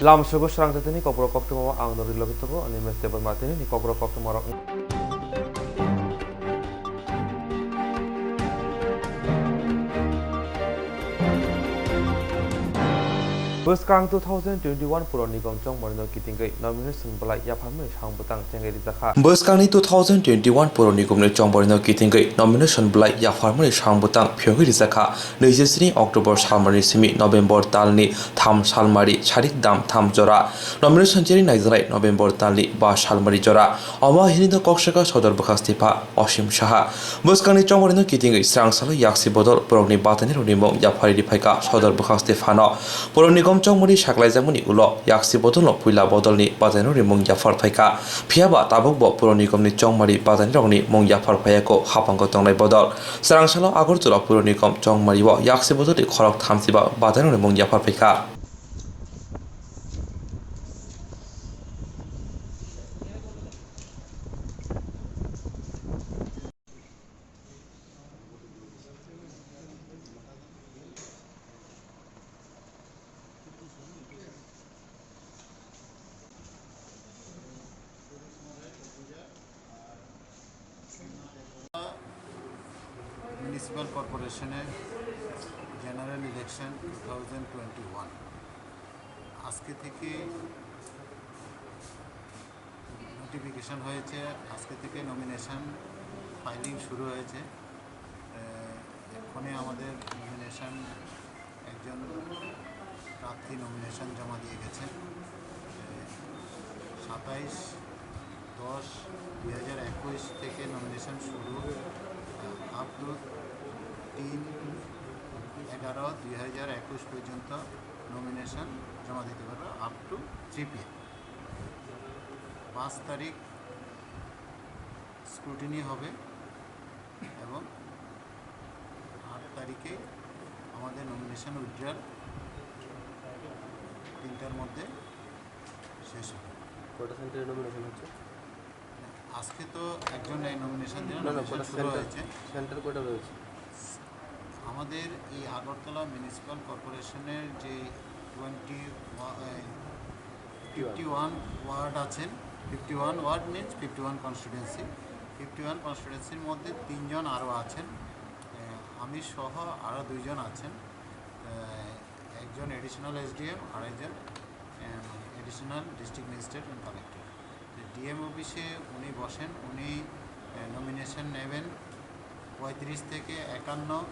lam sugo serang teteni kopro kok tu ang nori lebih tu ani mesti bermati ni kopro kok tu marok Boskrang 2021 Puro Nigam Chong Morino Kitingai nomination Balai Yapame Shang Butang Chengeri Zakha Boskrang 2021 Puro Nigam Chong Morino Kitingai nomination Balai Yapame Shang Butang Pyogiri Zakha 23 October Salmari Simi November Talni Tham Salmari Charik Dam Tham Jora nomination Jeri Naizrai November Talni Ba Salmari Jora Oma Hinido Kokshaka Sodor Bukhastipa Oshim Shaha Boskrang Chong Morino Kitingai Srang Salo Yaksi Bodor Puroni Batani Runimom Yapari Dipaika Sodor Bukhastefano Puro Nigam Chongmuri Shaklai Jamuni Ulo Yaksi Bodolo Puila Bodolni Batano Mong Jafar Paika Piaba Tabok Puro Nigam Chongmari Batanroni Mong Jafar Payako Hapango Tonglai Bodol Sarangsalo Agortula Puro Nigam Chongmari Yaksi Bodoli Korok Tamsiba Batano Mong Jafar Paika Municipal Corporation General Election 2021 আজকে থেকে notification হয়েছে আজকে থেকে nomination filing শুরু হয়েছে এখনই আমাদের nomination একজন প্রার্থী নমিনেশন জমা দিয়ে গেছেন 27/10/2021 থেকে নমিনেশন শুরু আপ টু 3/11/2021 পর্যন্ত নমিনেশন জমা দিতে পারবে আপ টু 3 PM 5 তারিখ স্ক্রুটিনি হবে এবং 8 তারিখে আমাদের নমিনেশন উইথড্রয়াল 3টার মধ্যে শেষ হবে। কটা সেন্টারে নমিনেশন হচ্ছে? আজকে তো একজন এই নমিনেশন শুরু হয়েছে। সেন্টার কটা রয়েছে? আমাদের এই আগরতলা মিউনিসিপ্যাল কর্পোরেশনের যে 51 ওয়ার্ড আছেন 51 ওয়ার্ড মিনস 51 কনস্টিটুয়েন্সি 51 কনস্টিটুয়েন্সির মধ্যে 3 জন আরও আছেন আমি সহ আরও 2 জন আছেন একজন এডিশনাল এসডিএম আর একজন additional district magistrate and collector DM অফিসে উনি বসেন উনি নমিনেশন নেবেন 35 থেকে 51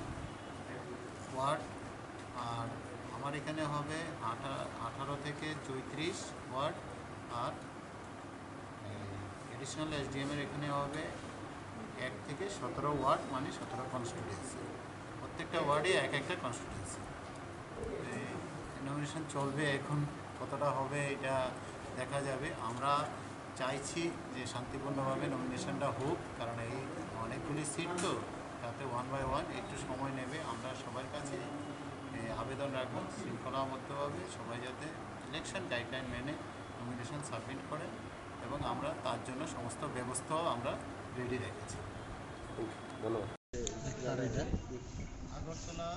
ওয়ার্ড আর আমার এখানে হবে 18 থেকে 34 ওয়ার্ড আর এডিশনাল এসডিএমের এখানে হবে 1 থেকে 17 ওয়ার্ড মানে 17 কনস্টিটুয়েন্সি প্রত্যেকটা ওয়ার্ডে একটা কনস্টিটুয়েন্সি নমিনেশন চলবে এখন কতটা হবে এটা দেখা যাবে আমরা চাইছি যে শান্তিপূর্ণভাবে নমিনেশনটা হোক কারণ এই অনেকগুলি সিট তো তাতে 1 বাই 1 একটু সময় নেবে আমরা সবার কাছে আবেদন রাখবো শৃঙ্খলাবদ্ধভাবে সবাই যাতে ইলেকশন গাইডলাইন মেনে নমিনেশন সাবমিট করেন এবং আমরা তার জন্য সমস্ত ব্যবস্থাও আমরা রেডি রেখেছি। ধন্যবাদ। আগরতলা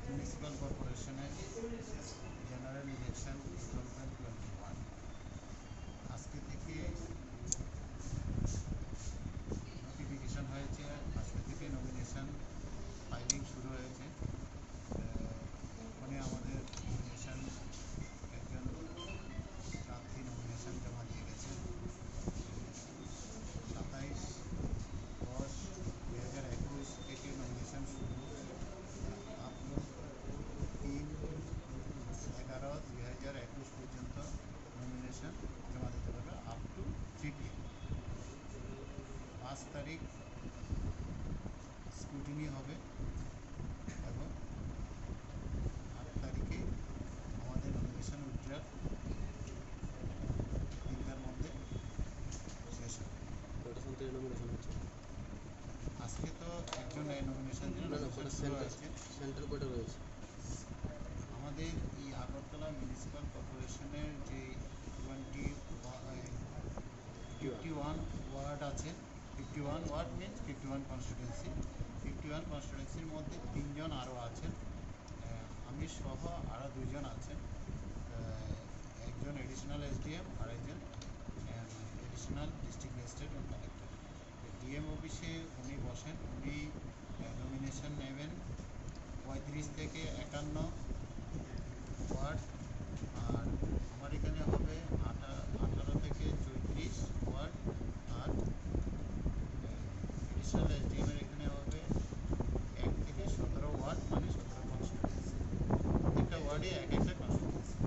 মিউনিসিপ্যাল কর্পোরেশনের জেনারেল ইলেকশন 2021 আজকে থেকে নোটিফিকেশন হয়েছে আজকে থেকে নমিনেশন ফাইলিং শুরু হয়েছে এখনই আমাদের নমিনেশন একজন প্রার্থী নমিনেশন জমা দিয়ে গেছেন 27/10/2021 থেকে নমিনেশন শুরু আপ টু 3/11/2021 পর্যন্ত নমিনেশন জমা দিতে পারবে আপ টু 3 PM 5 তারিখ স্ক্রুটিনি হবে এবং 8 তারিখে আমাদের নমিনেশন উইথড্রয়াল 3টার মধ্যে শেষ হবে। কটা সেন্টারে নমিনেশন হচ্ছে? আজকে তো একজন এই নমিনেশন শুরু হয়েছে। সেন্টার কটা রয়েছে? আমাদের এই আগরতলা মিউনিসিপ্যাল কর্পোরেশনের যে 51 ওয়ার্ড আছে 51 ওয়ার্ড মিনস 51 কনস্টিটুয়েন্সি 51 কনস্টিটুয়েন্সির মধ্যে 3 জন আরও আছেন আমি সহ আরও 2 জন আছেন একজন এডিশনাল এসডিএম আর একজন এডিশনাল ডিস্ট্রিক্ট ম্যাজিস্ট্রেট ও কালেক্টর। ডিএম অফিসে উনি বসেন, উনি নমিনেশন নেবেন 35 থেকে 51 ওয়ার্ড, আর আমার এখানে হবে 18 থেকে 34 ওয়ার্ড, আর এডিশনাল এসডিএমের এখানে হবে 1 থেকে 17 ওয়ার্ড, মানে 17 কনস্টিটিউয়েন্সি। প্রত্যেকটা ওয়ার্ডে এক একটা কনস্টিটিউয়েন্সি।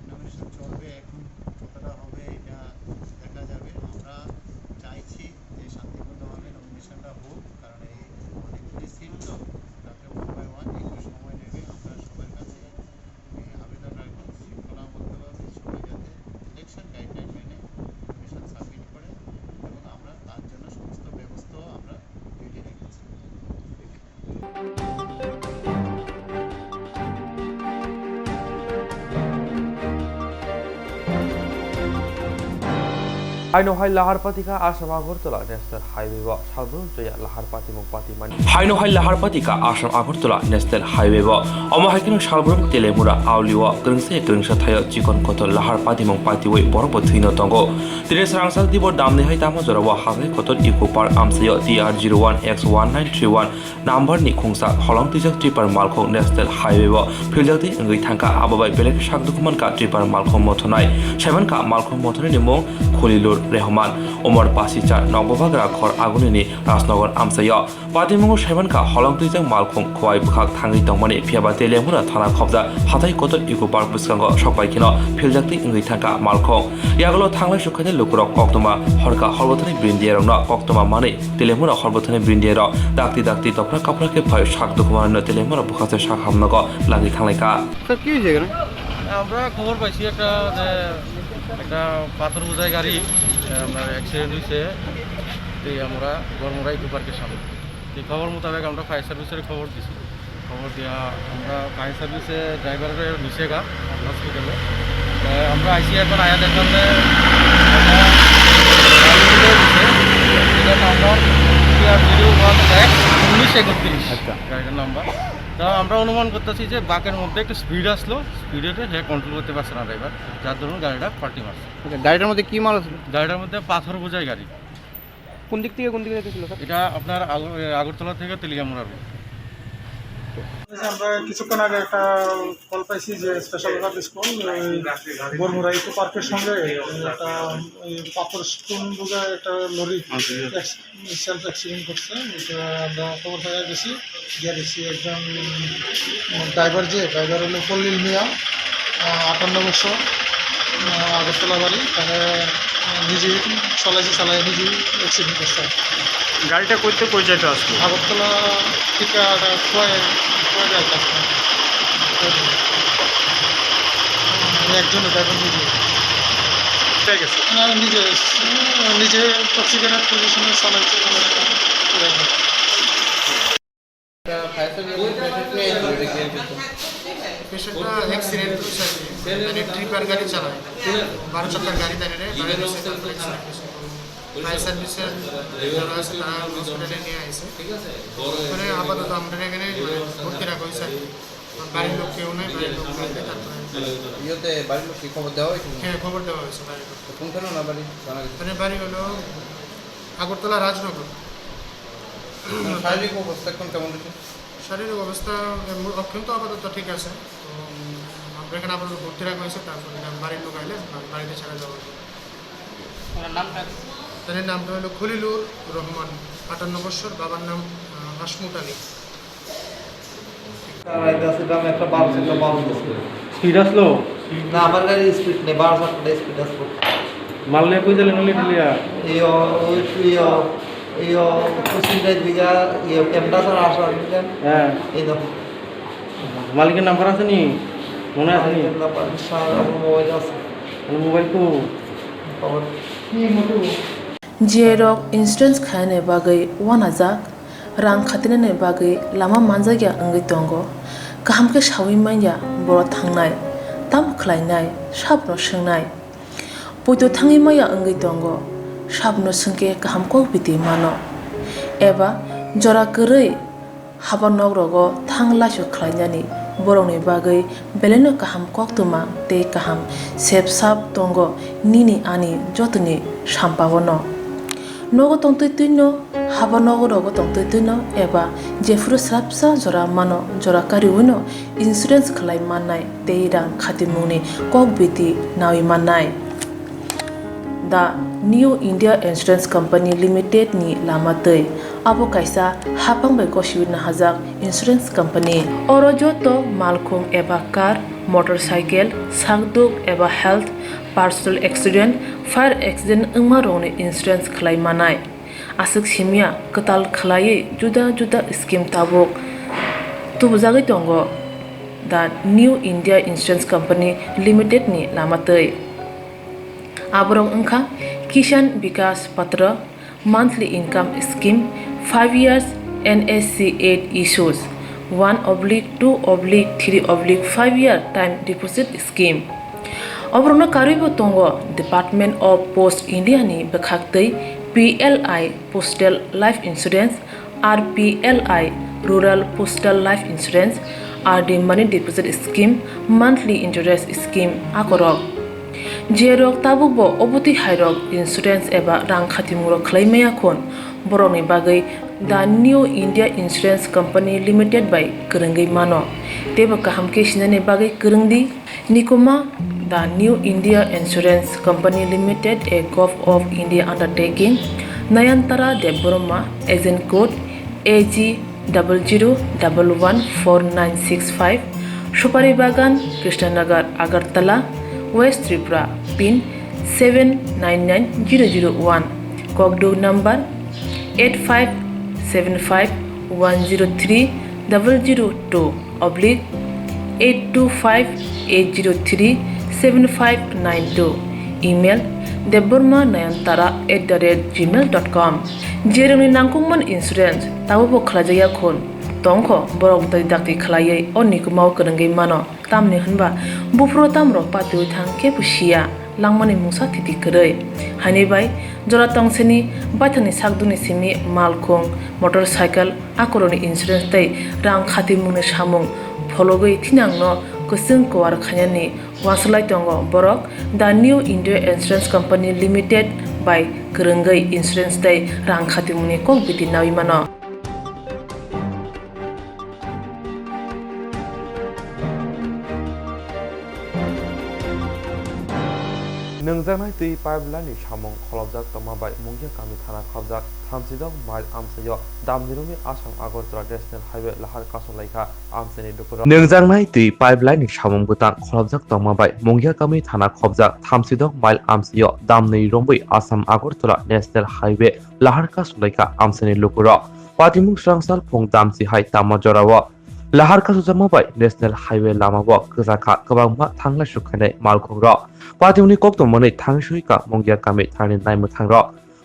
নমিনেশন চলবে, এখন কতটা হবে এটা দেখা যাবে। আমরা চাইছি যে শান্তিপূর্ণভাবে নমিনেশনটা হোক, কারণ এই অনেকগুলি সিট তো, তাতে 1 বাই 1 একটু সময় নেবে। আমরা সবার কাছে আবেদন রাখবো শৃঙ্খলাবদ্ধভাবে সবাই যাতে ইলেকশন গাইডলাইন মেনে নমিনেশন সাবমিট করে, এবং আমরা তার জন্য সমস্ত ব্যবস্থাও আমরা রেডি রেখেছি। Hainohai Lahar Patika Asam Agartala National Highway wa Salbrum Jaya Lahar Pati Mungpati Mani Hainohai Lahar Patika Asam Agartala National Highway wa Omahakino Salbrum Telemura Auliwa Gringse Gringsha Thaya Chikon Koto Lahar Pati Mungpati Way Borbo Thino Tongo Tires Rangsal Dibo Damne Hai Tamazora wa Hagai Koto Eco Park Amsayo TR01X1931 number ni Khungsa Holong Tijak Tripper Malko National Highway wa Philjati Ngui Thanka Ababai Belek Shakdukuman Ka Tripper Malko Motonai Shaman Ka Malko Motonai Nimo Khulilur Rehman Omar Pasicha Nobovagara Khor Agunini Rasnagar Amsayo Patimungu Shamanka Holong Tijak Malkhong Khwai Bukhak Thangi Tongmani Phiaba Telemura Thana Khobda Hatai Kotor Eco Park Buskango Shopai Kino Philjati Ngui Thanka Malkhong Yagalo Thanglai Shukhane Lukurok Oktoma Horka Horbothani Brindiera Oktoma Mani Telemura Horbothani Brindiera Dakti Topra Kapra Ke Phai Shak Dukuman Telemura Bukhase Shak Hamnago Lagi Thanglai sir কি হয়েছে এখানে? আমরা খবর পাইছি একটা পাথর বোঝাই গাড়ি আপনার অ্যাক্সিডেন্ট হয়েছে এই আমরা গরমরা ইকো পার্কের সামনে। এই খবর মোতাবেক আমরা ফায়ার সার্ভিসের খবর দিছি। খবর দেওয়া আমরা ফায়ার সার্ভিসে ড্রাইভারের নিচে গা হসপিটালে আমরা আইসি এখন আয়া দেখলাম যে এটার নাম্বার TR01X1931 গাড়িটার নাম্বার। তা আমরা অনুমান করতেছি যে বাঁকের মধ্যে একটু স্পিড আসলো, স্পিডে সে কন্ট্রোল করতে পারছে না ড্রাইভার, যার ধরুন গাড়িটা পাল্টি মারছে। গাড়িটার মধ্যে কি মাল আছে? গাড়িটার মধ্যে পাথর বোঝাই গাড়ি। কোন দিক থেকে কোন দিকে যেতেছিল স্যার? এটা আপনার আগরতলা থেকে তেলিয়ামুড়া রোড। আমরা কিছুক্ষণ আগে একটা কল পাইছি যে special service call Baramura eco পার্কের সঙ্গে একটা পাথর স্টোন বোঝায় একটা লরি সেলফ অ্যাক্সিডেন্ট করছে। এটা আমরা খবর পাওয়া গেছি, গিয়ে দেখছি একজন ড্রাইভার হলো পল্লীল মিয়া, 58 বছর, আগরতলা বাড়ি। তারা নিজে চালায় নিজেই অ্যাক্সিডেন্ট করছে। গাড়িটা কই যেতে আসলো? আগরতলা থেকে একজন ড্রাইভার নিজে টক্সিকেটেড পজিশনে চালাইছে। পেশেন্টটা অ্যাক্সিডেন্ট মানে ট্রিপার গাড়ি চালায়, 12 চাকার গাড়ি তাদের ফায়ার সার্ভিসের যারা আছে তারা হসপিটালে নিয়ে আসে। মানে আপাতত আমরা এখানে ভর্তি রাখা হয়েছে। বাড়ির লোক কেউ নেই, বাড়ির লোক থাকবে তারপরে বাড়ির লোককে খবর দেওয়া হয়েছে? হ্যাঁ, খবর দেওয়া হয়েছে বাড়ির লোক। কোনখানে না বাড়ি জানা গেছে? মানে বাড়ি হলো আগরতলা রাজনগর। শারীরিক অবস্থা এখন কেমন হচ্ছে? শারীরিক অবস্থা অত্যন্ত আপাতত ঠিক আছে। তো আমরা এখানে আপাতত ভর্তি রাখা হয়েছে, তারপরে বাড়ির লোক আইলে বাড়িতে ছেড়ে দেওয়া হবে। তাদের নামটা হলো খলিলুর রহমান, 58 বছর, বাবার নাম হাসমুত আলী। স্পিড আসলো না, আমার গাড়ি স্পিড নেই, 12 স্পিড আসলো। মাল নিয়ে কই দিলেন লিয়া কুচিন্দায় দুইটা ক্যাম্পাসের আসা দিলেন। হ্যাঁ, এই না মালিকের নাম্বার আছে নি? মনে আছে নি? মোবাইল আছে। Mobile co Jerok insurance khane bagai wanajak rang khatinane bagai lama manjagya angai tongo kaham ke shawi manya boro thangnai tam khlainai sabno swngnai poito thangi maya angai tongo sabno sungke kaham ko biti mano eba jora korei habanok rogo thangla shu khlainani borokni bagui beleno kaham koktuma tei kaham sep sap tongo nini ani jotoni sampawono nogo tongtui tuino haba nogo rogo tongtui tuino eba jefuru srapsa jora mano jora kariwino insurance khlai mannai tei rang khatimungni kokbiti nawi mannai The New India Insurance Company Limited ni lamatei abo kaisa hapang bai koshiwina hajak insurance company oro joto malkhung eba car motorcycle sakduk eba health personal accident fire accident ungma rongni insurance khlai manai asuk simia katal khlai juda juda scheme tabuk tubjagi tongo The New India Insurance Company Limited ni lamatei aborong ungkha Kisan Vikas Patra monthly income scheme 5 years NSC 8 issues 1/2/3/5 year time deposit scheme obrona karibo tongo Department of Post India ni bekhaktei PLI Postal Life Insurance RPLI Rural Postal Life Insurance RD Money Deposit Scheme monthly interest scheme akorok Jerok tabubo obuti hairok insurance eba rang khatimuro khlaimaya khon borokni bagai The New India Insurance Company Limited by Kerengei mano teba kaham ke sinane bagai kerengdi nikoma The New India Insurance Company Limited a Gov of India undertaking Nayantara Deboroma agent code AG 00114965 Supari Bagan Krishnanagar Agartala West Tripura pin 799001 Kogdo number 85751002/8258037592 email debormanayantara@gmail.com jerongni nangkukman insurance tabubo khlajaya khon tongkho borok dai dakti khlaiye onikumau kerengei mano tamni hanba bufro tamro patui thang ke pusia langmani musa thiti korei hani bai jora tongseni baithani sakduni simi malkhung motorcycle akoroni insurance tei rang khatimungni samung phologoi thinangno kusung kwar khanyani waslai tongo borok The New India Insurance Company Limited by Kerengei insurance tei rang khatimungni kokbiti nawi mano Nungjangnai tui pipeline ni samung kholobjak tongmabai mungya kami thana khobjak thamsidok mile amsayo damnirumi Assam Agartala National Highway lahar kasolaikha amsani dupuro Nungjangnai tui pipeline ni samung butang kholobjak tongmabai mungya kami thana khobjak thamsidok mile amsayo damnirumi Assam Agartala National Highway lahar kasolaikha amsani lupuro patimung srangsal phung damsi hai tamajorawo lahar kasujamabai National Highway lamabo kjaka kwbangma thanglai sukhanai malkhungrok Patimuni koktomoni thangsuika mongya kami thani naimuk thangro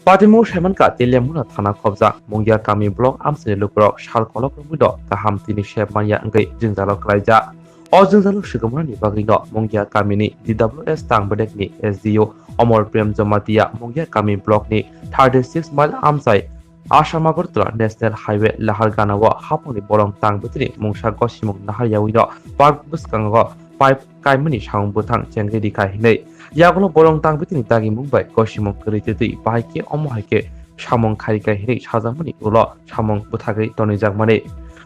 Patimu semanka telemuna thana khobja mongya kami block amsini lukrok salkolok mudo kaham tini shepmanya ngai jingjalo klaija o jingjalo sigomani bagino mongya kamini DWS tangbedek ni SDO Omor Prem Jamatia mongya kami block ni 36 mile amsai Assam Agartala National Highway lahar ganawo haponi borong tangbetini mungsa gosimung nahar yawino park buskango pipe kaimani saung butang chengai dikai hinai yagulo borong tangbetini tagi mumbai gosimung krititui bahaike omohaike samung kharikai hinai sajamani ulo samung buthagai tonijagmani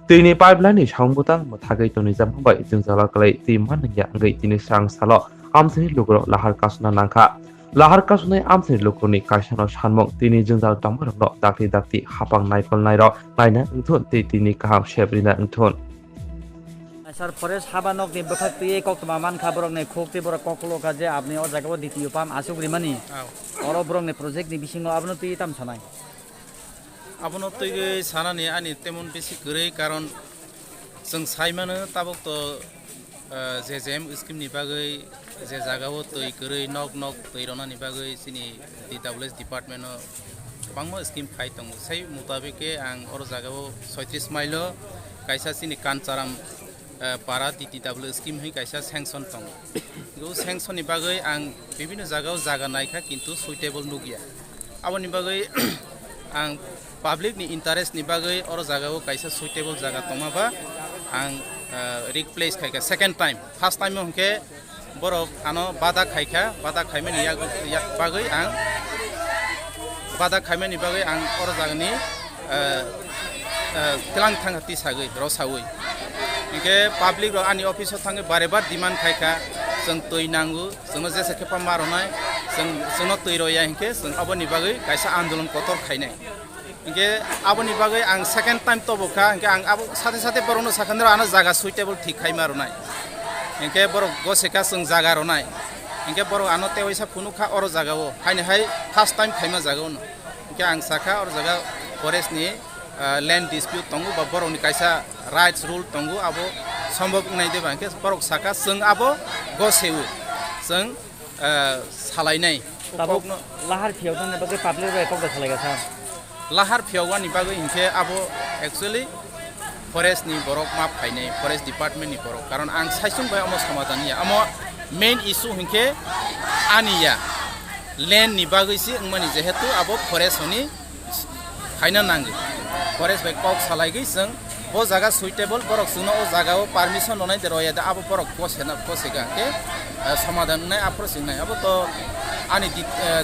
tuini pipeline ni saung butang muthagai tonijagmbai jingjala klai tui mannya ngai tini sang salo amsini lugro lahar kasuna nangkha lahar kasunai amsini lukurni kaisano sanmung tini jingjal tambarno dakti dakti hapang naikol nairo naina ngthun tini kaham shebrina ngthun Sir forest habanok ni bekhakti koktoma man khaborok ni khokti borok koklo kaje apni o jagao ditiyo pam asugri mani oro borok ni project ni bisingo abno tui tam sanai abono tui sanani ani temon besi gorei karon जों साइमानो ताबक तो जेजेम scheme नि बागै जे जागाव तै गोरै नक नक तै रनानि बागै सिनि DWS डिपार्टमेन्ट गोबां स्किम फाइ दं सै मुताबिके आं अर जागाव 36 माइल कायसा सिनि कानचाराम पारा DWS स्किम है कायसा सेंक्शन दं गो सेंक्शन नि बागै आं बिभिन्न जागाव जागा नायखा किन्तु सुइटेबल नुगिया आबनि बागै आं पब्लिक नि इंटरेस्ट नि बागै अर जागाव कायसा सुइटेबल जागा दंमाबा आं रिप्लेस खायखा सेकेंड टाइम फार्स्ट टाइम हमके बरक आनो बादा खायखा बादा खायमेनि बागै आं बादा खायमेनि बागै आं अर जागनि तेलां थांगाति सागै रसावै इनके पाब्लिक आनि ऑफिसआव थाङो बारे बार डिमान्ड खायखा जों तै नांगौ जोंनो जेसे खेपा मारनाय जोंनो तै रया इनके जों आबनि बागै कायसा आन्दोलन कतर खायनाय इनके आबनि बागै आं सेकेंड टाइम तबखा इनके आं आबो साथे साथे बरनो साखान्द्र आनो जागा सुइटेबल ठीक खाय मारनाय इनके बर गसेका जों जागा रनाय इनके बर आनो तेवैसा फुनुखा अर जागाओ हायने हाय फार्स्ट टाइम खायमा जागाओ इनके आं साखा अर जागा फरेस्टनि लैंड डिस्प्यूट तंगु बा बरनि कायसा राइट्स रूल तंगु आबो सम्भव नाय देबा इनके बरक साखा जों आबो गसेउ जों सालायनाय ताबो लाहार फियाव थांनो बागै पाब्लिक रे कब खालायगा सा लाहार फियावानि बागै इनके आबो एक्चुअली फरेस्ट नि बरक मा फायनाय फरेस्ट डिपार्टमेंट नि बरक कारण आं साइसुं बाय अमो समाधानिया अमो मेन इशू हिंके आनिया लैंड नि बागैसि माने जेहेतु आबो फरेस्ट नि खायना नांगौ फरेस्ट बाय कक सालायगै जों वो जागा सुइटेबल बरक जोंनो ओ जागाव परमिशन लनाय देरया दा आबो बरक कोसेगा के समाधान नाय अप्रोच नाय आबो तो आनि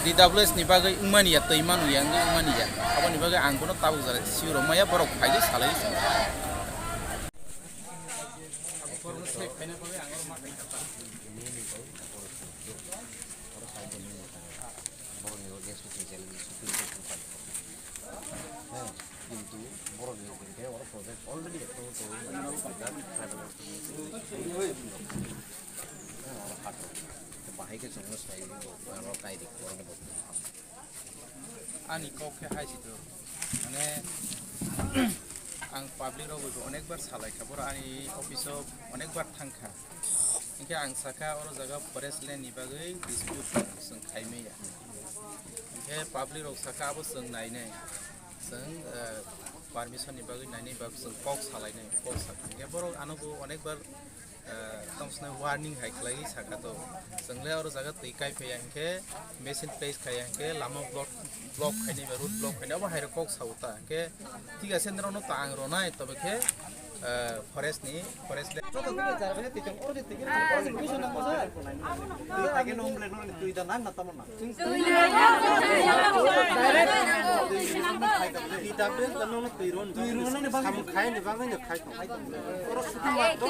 DWS नि बागै मानिया तैमान उयांग मानिया आबनि बागै आंबोनो ताबु जाय सिरो माया बरक फायगै सालाय आनी कौके हाइसितो माने आं पाब्लिक रावबो अनेक बार सालायखा बर आनी अफिसाव अनेक बार थांखा इनके आं साखा और जागा फरेस्ट लैंड नि बागै डिस्प्यूट जों खायमेया इनके पाब्लिक राव साखा आबो जों नायनाय जों परमिशन नि बागै नायनाय बाग जों कक सालायनाय कक साखा इनके बर आनबो अनेक बार तमसना वार्निंग हाइखलाय साखा तो जोंले और जागा तैकाय फैया इनके मेसिन प्लेस खाया इनके लामा ब्लॉक खायने बा रूट ब्लॉक खायने अब हायर कक साउता इनके ठीक আছে नरनो तांग रनाय तबके फरेस्ट नि फरेस्ट ले 저도 그게 잘하네. 대충 어디 되게 미션 한 거서. 되게 놈블레 놈이 두이다 난 나타만. DWS तनोन तुइरोन हम खाय नि बागै न खाय और सुति मात्र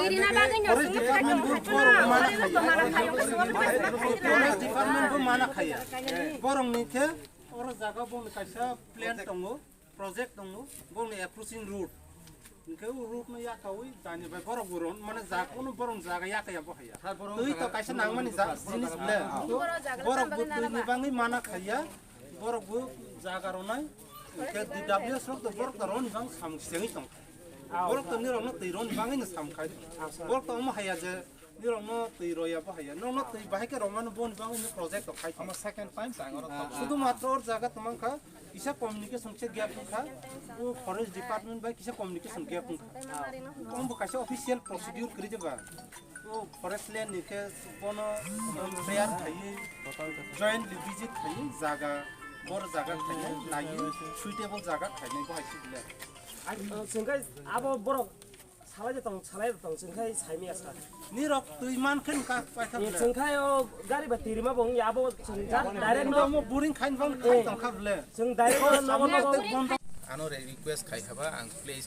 फरेस्ट डिपार्टमेंट को माना खाया फरेस्ट डिपार्टमेंट को माना खाया बरं निखे और जागा बन कायसा प्लान दङो प्रोजेक्ट दङो बन एप्रोचिंग रूट इनके रूट में या काउई दानि बाय बरं गुरन माने जाकोनो बरं जागा या काया बहाया तुइ तो कायसा नांगमानि जिनिस ब्ले बरं बुतनि बाङै माना खाया बरं बु जागा रनाय के DWS रक तो बरं रन बां सामसेङै दं बरं तो निरनो तैरन बाङै न सामखाय बरं तो म हाया जे निरनो तैरया बहाया ननो तै बाहायके रमान बन बाङै न प्रोजेक्ट खाय हम सेकंड टाइम सांगर शुद्ध मात्र और जागा तमंखा किसा कम्युनिकेशन से गैप खा वो फॉरेस्ट डिपार्टमेंट बाय किसा कम्युनिकेशन गैप खा हम बकासे ऑफिशियल प्रोसीड्यूर करि देबा वो फॉरेस्ट लैंड निके कोनो तैयार थायो जॉइंट विजिट थायो जागा बर जागा थायो नायो सुइटेबल जागा थायो को हाइसि दिला जोंखाय आबो बरक सालाय दं जोंखाय साइमिया सा निरक तुइमान खन का पाइखा जोंखाय गारि बा तिरिमा बं याबो जों डाइरेक्ट न बोरिं खाइन बं खाइतं खाबले जों डाइरेक्ट नबो आनो रिक्वेस्ट खायखाबा आं प्लेस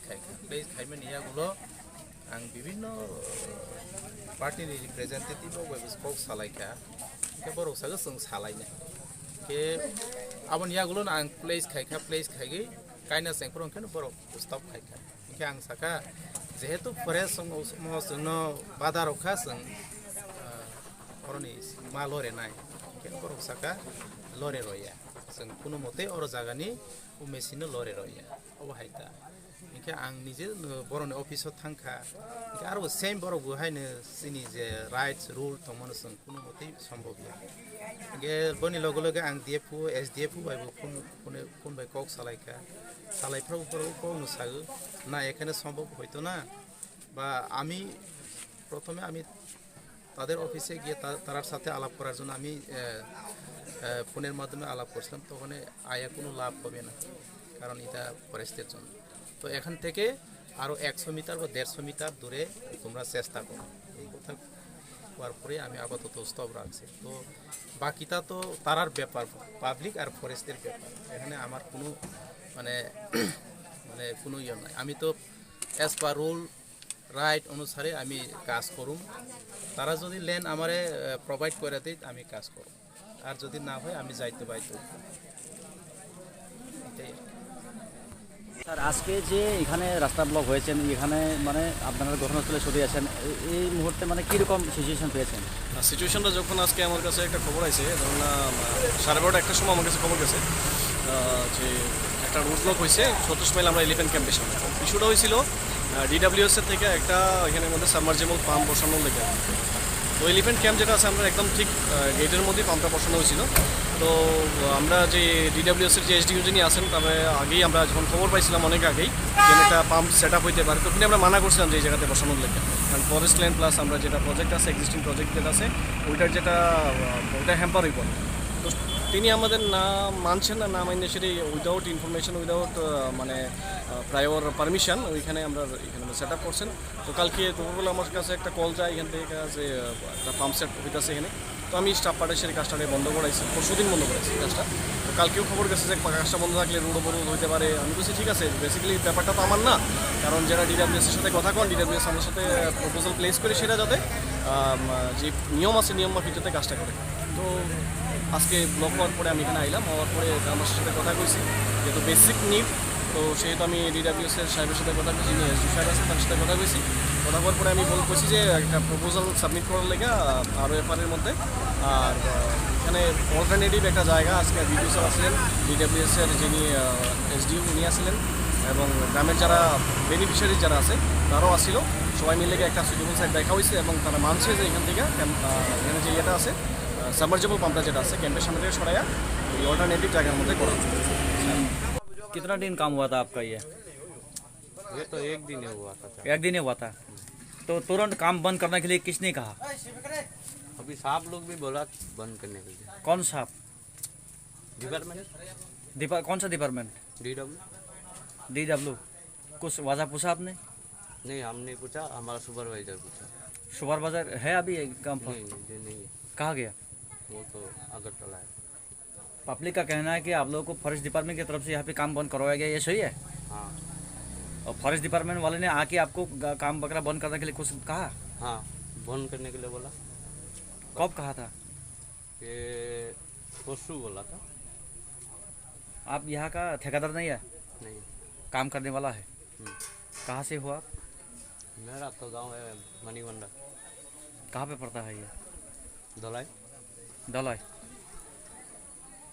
खायमे निया गुलो आं विभिन्न पार्टी नि रिप्रेजेंटेटिव वेबस सालायखा के बरक सागो जों सालायने के आबन या गुलो आं प्लेस खायगै काइना सेंफोर ओंखायनो बरक स्टप खायखा के आं साखा जेहेतु फरेस्ट जोंनो बादा रखा जों अरनि मा लरे नाय के बरक साखा लरे रया जों कुनु मते अर जागानि उमेसिनो लरे रया अब हायता इनके आं निजे बरनि अफिसाव थांखा इनके आरो सेम बरक गुहायनो सिनि जे राइट्स रूल तमनो जों कुनु मते सम्भव गया इनके बनि लगे लगे आं DFO SDFO बायबो फन बाय कक सालायखा सालायफ्राव नुसागो ना এখানে সম্ভব হইতো না বা আমি প্রথমে আমি তাদের অফিসে গিয়ে তার সাথে আলাপ করার জন্য আমি ফোনের মাধ্যমে আলাপ করছিলাম তখন আয়া কোনো লাভ হবে না কারণ এটা ফরেস্টের জন্য তো এখান থেকে আরও 100 মিটার বা 150 মিটার দূরে তোমরা চেষ্টা করো। এই কথা হওয়ার পরে আমি আপাতত স্টপ রাখছি। তো বাকিটা তো তারার ব্যাপার, পাবলিক আর ফরেস্টের ব্যাপার, এখানে আমার কোনো মানে মানে কোনো ইয়ে নাই। আমি তো অ্যাজ পার রুল রাইট অনুসারে আমি কাজ করুম। তারা যদি ল্যান্ড আমারে প্রোভাইড করে দেয় আমি কাজ করব, আর যদি না হয় আমি যাইতে বাধ্য। এটাই। স্যার আজকে যে এখানে রাস্তা ব্লক হয়েছেন, এখানে মানে আপনারা ঘটনাস্থলে সরে আছেন, এই মুহূর্তে মানে কীরকম সিচুয়েশন পেয়েছেন? সিচুয়েশনটা যখন আজকে আমার কাছে একটা খবর আছে, ধরুন 12:30 একটার সময় আমার কাছে খবর গেছে যে একটা রোড ব্লক হয়েছে 36 মাইল আমরা এলিফ্যান্ট ক্যাম্পের সামনে। ইস্যুটা হয়েছিল DWS এর থেকে একটা এখানের মধ্যে সাবমার্জেবল পাম্প বসানোর লেগে। তো এলিফ্যান্ট ক্যাম্প যেটা আছে আমরা একদম ঠিক গেটের মধ্যেই পাম্পটা বসানো হয়েছিল। তো আমরা যে DWS এর যে SDO যিনি আছেন, তবে আগেই আমরা যখন খবর পাইছিলাম অনেক আগেই যে একটা পাম্প সেট আপ হইতে পারে, তখনই আমরা মানা করছিলাম যে এই জায়গাতে বসানোর লেগে। কারণ ফরেস্ট ল্যান্ড প্লাস আমরা যেটা প্রজেক্ট আছে, এক্সিস্টিং প্রজেক্ট যেটা আছে ওইটার ওইটা হ্যাম্পার হইব। তো তিনি আমাদের না মানছেন না মানলে সেটা উইদাউট ইনফরমেশন, উইদাউট মানে প্রায়র পারমিশন ওইখানে সেট আপ করছেন। তো কালকে দুপুরবেলা আমার কাছে একটা কল যায় এখান থেকে যে একটা পাম্প সেট হইতেছে এখানে। তো আমি স্টাফ পাঠাইছি কাজটাকে বন্ধ করাইছি, পরশুদিন বন্ধ করাইছি কাজটা। তো কালকেও খবর গেছে যে কাজটা বন্ধ থাকলে রোড অবরোধ হইতে পারে। আমি বলছি ঠিক আছে, বেসিক্যালি ব্যাপারটা তো আমার না, কারণ যারা DWS এর সাথে কথা কন, DWS আমার সাথে প্রপোজাল প্লেস করে সেটা যাতে যে নিয়ম আছে নিয়ম মাফিক যাতে কাজটা করে। তো আজকে ব্লক হওয়ার পরে আমি এখানে আইলাম, হওয়ার পরে আমার সাথে কথা কইছি যেহেতু বেসিক নিড, তো সেহেতু আমি DWS এর সাহেবের সাথে কথা কইছি, যিনি SDO সাহেব আছে তার সাথে কথা কইছি। কথা বলার পরে আমি বলছি যে একটা প্রপোজাল সাবমিট করার লেগে ROFR এর মধ্যে। আর এখানে অল্টারনেটিভ একটা জায়গা, আজকে বিডিও স্যার আসলেন, DWS এর যিনি SDO উনি আসলেন, এবং গ্রামের যারা বেনিফিশিয়ারি যারা আছে তারাও আসছিল। সবাই মিলে একটা সুইটেবল সাইড দেখা হয়েছে এবং তারা মানছে যে এখান থেকে এখানে যে ইয়েটা আছে সাবমার্জেবল পাম্পটা যেটা আছে ক্যাম্পের সামনে থেকে সরাইয়া এই অল্টারনেটিভ জায়গার মধ্যে করা। कितना दिन काम हुआ था आपका ये तो एक दिन हुआ था। एक दिन ही हुआ था, तो तुरंत काम बंद करने के लिए किसने कहा? अभी साहब लोग भी बोला बंद करने के लिए। कौन साहब? डिपार्टमेंट कौन सा डिपार्टमेंट? DW। कुछ वजह पूछा आपने? नहीं, हमने पूछा, हमारा सुपरवाइजर पूछा। सुपरवाइजर है अभी काम पर? नहीं, कहाँ गया? वो तो अगरतला है। पब्लिक का कहना है कि आप लोगों को फॉरेस्ट डिपार्टमेंट की तरफ से यहाँ पे काम बंद करवाया गया, ये सही है? हाँ, और फॉरेस्ट डिपार्टमेंट वाले ने आके आपको काम वगैरह बंद करने के लिए कुछ कहा? हाँ, बंद करने के लिए बोला। कब कहा था? कि परसों बोला था। आप यहाँ का ठेकेदार नहीं है? नहीं। काम करने वाला है? कहाँ से हुआ? मेरा तो गांव है मणिवंडा। कहाँ पे पड़ता है ये? दलाई। दलाई।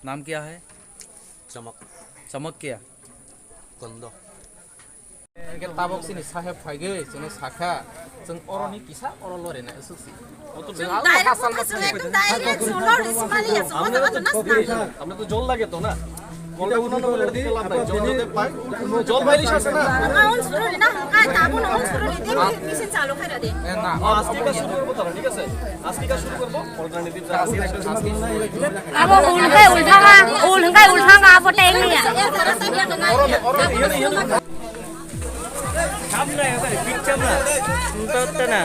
नाम क्या है? चमक क्या? कंदो। ताबक सिनि साहेब फाइगे जों साखा जों अरनि किसा अरलरे ना सुसि আমরা তো জল লাগে তো না, কলটা উনানো বলে দিতে লাভ নাই, জল যদি পাই জল বাইলিশ আছে না না আজকে কাজ শুরু করব, তাহলে ঠিক আছে আজকে কাজ শুরু করব। অল্টারনেটিভ যা আছে अब उल्टे उल्टागा उल्टागा आप टाइम नहीं है सामने है पिक्चर ना तो ना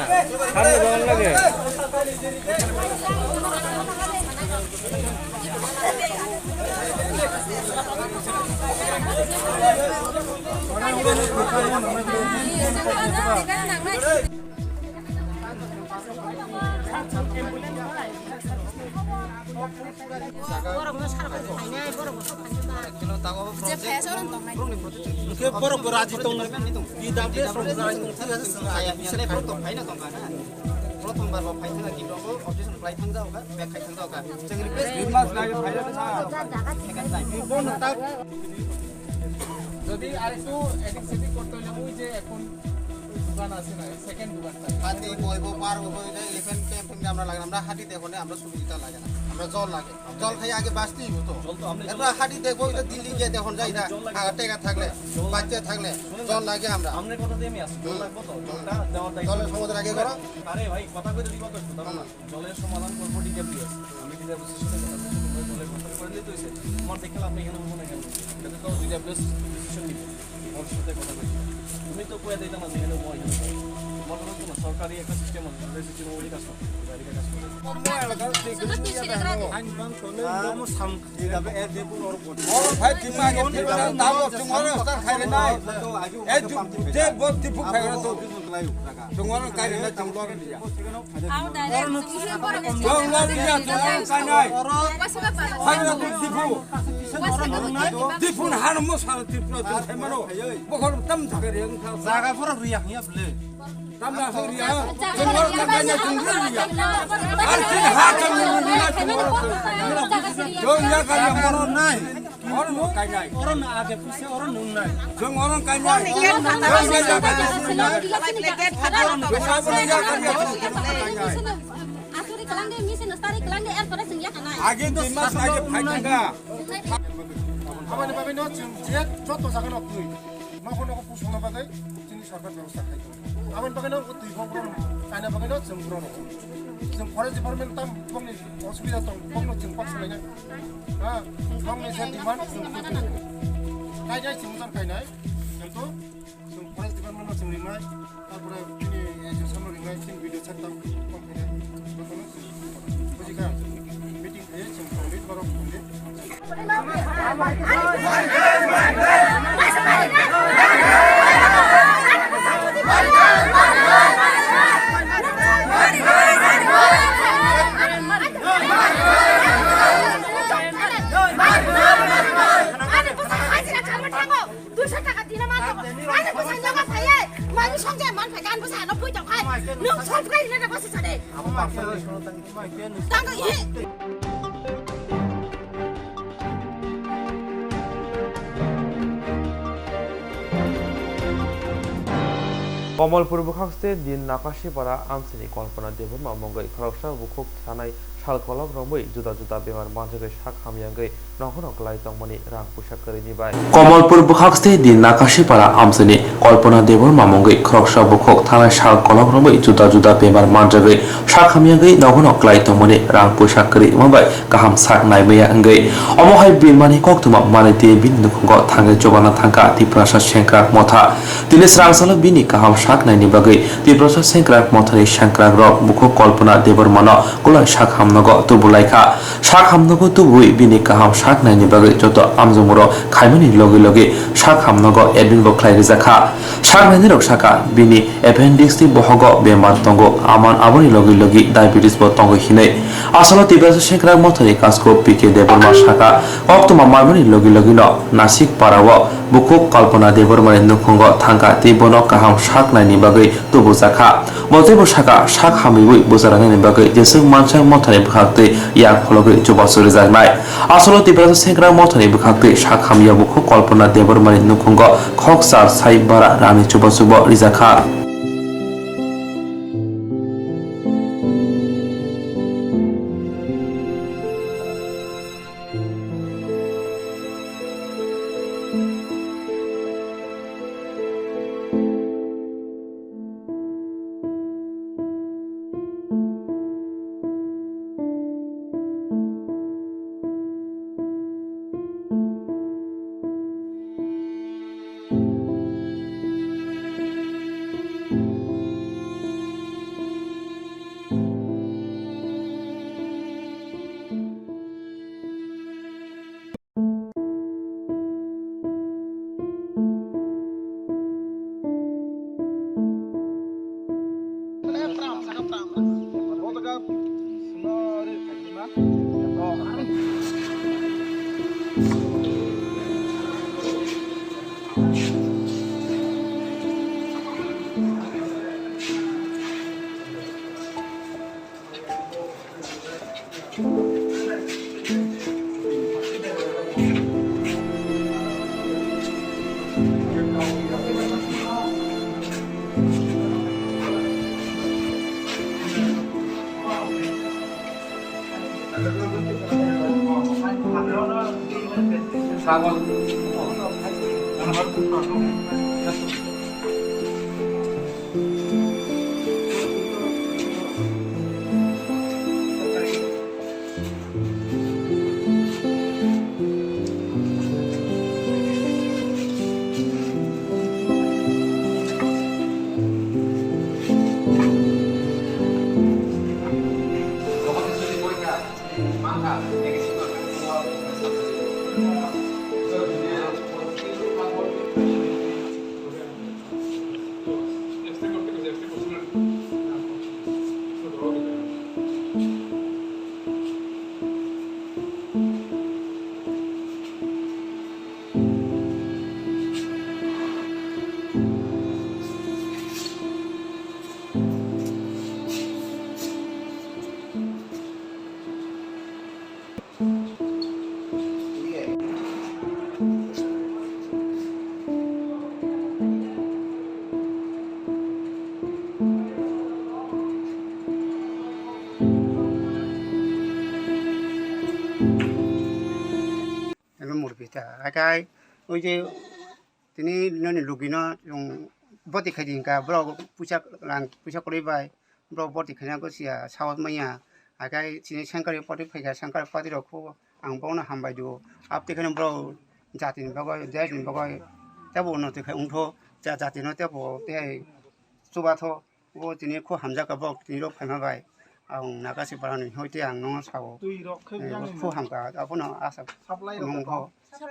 सामने जान लगे Ke borok beraji tong na di dabe from beraji tong tiga saya misalnya borok tong paina tong kana borok tong barba paina lagi borok objection flight tong jauh kan back flight tong jauh kan jangan request bimas lagi paina sa kan sa bon tak যদি আরেকটু এডিসিটি করতে হলে ওই যে এখন দোকান আছে না সেকেন্ড দোকানটা হাতি বইবো পার হইবো ইলেভেন ক্যাম্পিং আমরা লাগে আমরা হাতি দেখো না আমরা সুবিধা লাগে না আমরা জল লাগে জল খাই আগে বাঁচতেই হতো আমরা হাতি দেখবো এটা দিল্লি গিয়ে দেখুন যাই না টেকা থাকলে বাচ্চা থাকলে জল লাগে আমরা हमने কথা দিয়ে আমি আসি জল লাগবে তো জলটা দেওয়ার দায়িত্ব জলের সমুদ্র আগে করো আরে ভাই কথা কইতে দিব তো জলের সমাধান করব DWS আমি DWS এর সাথে কথা বলছি জলের কথা করে দিতে হইছে আমার দেখলাম আপনি এখানে মনে কেন এটা তো DWS ডিসিশন নিবে ওর সাথে কথা বলছি তুমি তো কয়ে দিতাম না যেখানে মই মনে করো না সরকারি একটা সিস্টেম আছে সিস্টেম ওই কাজ করে গাড়ি কাজ করে ভাই কিমা আগে ফেরবা দাও তোমার স্টার খাইলে নাই এই যে বহুত টিপু খাইরা তো তোমার কাইরে না জঙ্গল দিয়া জঙ্গল দিয়া কানাই খাইরা তো টিপু টিপু হার মো সারা টিপু তো খাইমারো বখর তম থাকে রে জায়গা পর রিয়া হিয়া বলে তম না রিয়া জঙ্গল কাইনা জঙ্গল রিয়া আর কি হা জঙ্গল রিয়া জঙ্গল জঙ্গল কাইনা মর নাই और नो काई নাই और ना आगे पीछे और नुन নাই जो और काई নাই आखिरी कलांगे मिसे नस्तारी कलांगे एर करे संया kana आगे दिमाग आगे फाइटेगा আমাদের পাবে না যে যত জায়গা না তুই নকো নকো পুষনা বাগাই जोंनि सरकार व्यवस्था खायो आबाद बागानाव तुই भग्रन कायना बागानाव जों ग्रन जों फरेस्ट डिपार्टमेन्ट ताम बंनि असुबिदा दं बंनो जों पासलायना हा बंनि जे डिमान्ड जों कायनाय जों मोजां कायनाय কিন্তু जों फरेस्ट डिपार्टमेन्टआव जों लिंनाय তারপরে তিনি এজেন্সিआव लिंनाय जों भिडिअ सेटआप कम्पानि बेखौनो बुजिखा मिटिं होयो जों कमप्लिट बाराव कमप्लिट কমলপুর বুখাকস্তে দিন নাকাশি পারা আমসিনি কল্পনা দেবর মামঙ্গই খরকসা বুখক থানায় সালকলক রমৈ जुदा जुदा बेमार मानजगै साक हामयांगै नखनक लाइतंमनि रां पुसा करिनि बाय कमलपुर बुखाकस्ते दिन नाकाशि पारा आमसनि कल्पना देबर मामंगै खरकसा बुखक थानाय सालकलक रमै जुदा जुदा बेमार मानजगै साक हामयांगै नखनक लाइतंमनि रां पुसा करि माबाय गाहाम साक नायबैया अंगै अमहाय बिमानि कक्तमा मानैते बिन नुखंग थांगै जबाना थांका तिप्रासा सेंक्रा मथा दिनै स्रांसल बिनि गाहाम साक नायनि बागै तिप्रासा सेंक्रा मथानि सेंक्रा र बुखक कल्पना देबर मान गलाय साक हामनगो तुबुलाइखा साक हामनगो तुबुइ बिनि गाहाम साक नायनि बागै जत आमजमर खायमनि लगे लगे साक हामनगो एडमिन बो ख्लाय रिजाखा साक नायनि रक्षाका बिनि एपेंडिक्स नि बहग बेमार तंगो आमान आबनि लगे लगे डायबिटिस बो तंगो हिनै आसल तिब्रासा सेंक्रा मथानि कासको पिके देबरमा साका अक्टमा मारमनि लगे लगे न नासिक पाराव बुखक कल्पना देबरमानि नुखंग थांगा तिबन गाहाम साक नायनि बागै तुबुजाखा मतेबो साका साक हामिबुइ बुजारानायनि बागै जेसों मानसा मथानि बुखाक्तै याक फलगै जुबासुरि जानाय आसल तिब्रासा सेंक्रा मथानि बुखाक्तै साक हामिया बुखक कल्पना देबरमानि नुखंग खक सार साइ बारा रानि जुबासुब रिजाखा आखाय ओइ जे तिनी ननि लुगिनो जों बति खाइदिं का ब्र पुसा करिबाय ब्र बति खाइना को सिया सावत मैया आखाय तिनी शंकर पति फैगा शंकर पति रखो आं बावनो हामबाय दु आपते खाने ब्र जातिनि बागय देशनि बागय त्याबो उन्नति खाय उंथो जातिनो त्याबो ते सुबाथो वो तिनी को हामजा का ब्र तिनी रो फायमाबाय आं नागासि पारानि होइते आं न सावो को हामका आपनो आसा नंगो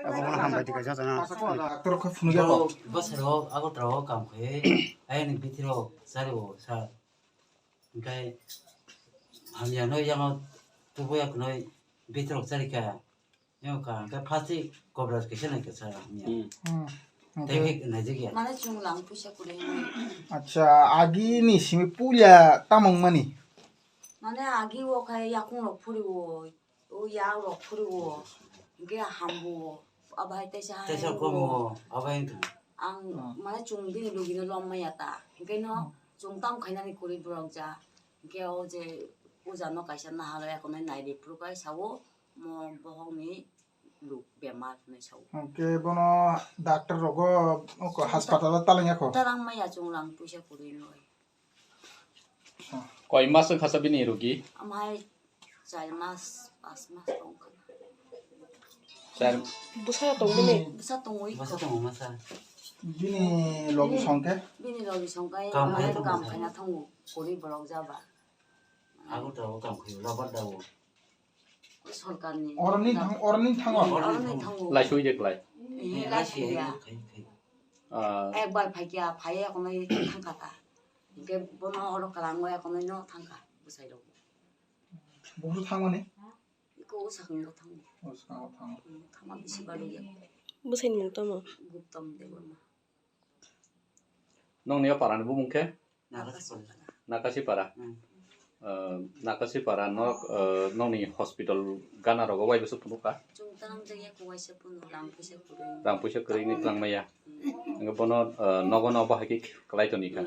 आपनो हामबाय दिका जजना डाक्टर को फुनु जाबो बोसोराव आगोलफ्राव कामखौ आयनि बिथोराव जारिव सा ओमफ्राय हामियानो यामा तुबयाखनो बिथोराव जारिका यावका ओमफ्राय प्लास्टिक कभराज केसेनायखो सा हामिया टेक्निक नायजिगिया माने जों लां फैसा कुरे अच्छा आगी नि सिमी पुलिया तामंग मानि माने आगी वो खाय याकुं लो फुरिवो ओ याव लो फुरिवो गे हामबो अबाय तेसा कोमो अबाय आं माने जों बिनि लुगिनो लमयाता ओंखायनो जों ताम खायनानै कुरि ब्रगजा गेव जे उजानो कायसा ना हालो एखने नायरि प्रुकाय सावो म बहंनि लु बेमार नै सावो ओके बनो डॉक्टर रगो ओको हास्पाताल तालंया खो तारां माया जों लां फैसा कुरि नय कय मास खासा बिनि रुगी आमाय 4 मास 5 मास दं चार बुसा दंने बुसा दंoi बुसा दं मासा बिनि लगी संके माने काम खाना थांगो गरि ब्लक जाबा आगोलफ्राव कामखौ लाबार दावो सरकारनि अरनि थांगो लाइसुइ देखलाय लाइसुइया एक बार फाइकिया फाइया कोनै थांखाता के बनो अर कलांगो एकोनै न थांखा बुसाइलो बहु थांमाने इको साखंगो थांगो थामा बिसि बालुया बुसाइन मुंतम गुप्तम देबमा नंनिया पारानि बुमुंखे नाकासि पारा नाकासि पारा नंनि हस्पिटाल गाना रगो वाइबो सुपुनुका जोंताम जया कोवाइसे पुनु रां पैसा करिनि क्लांमाया नगो बनो नगन बाहागि कलाइतनिका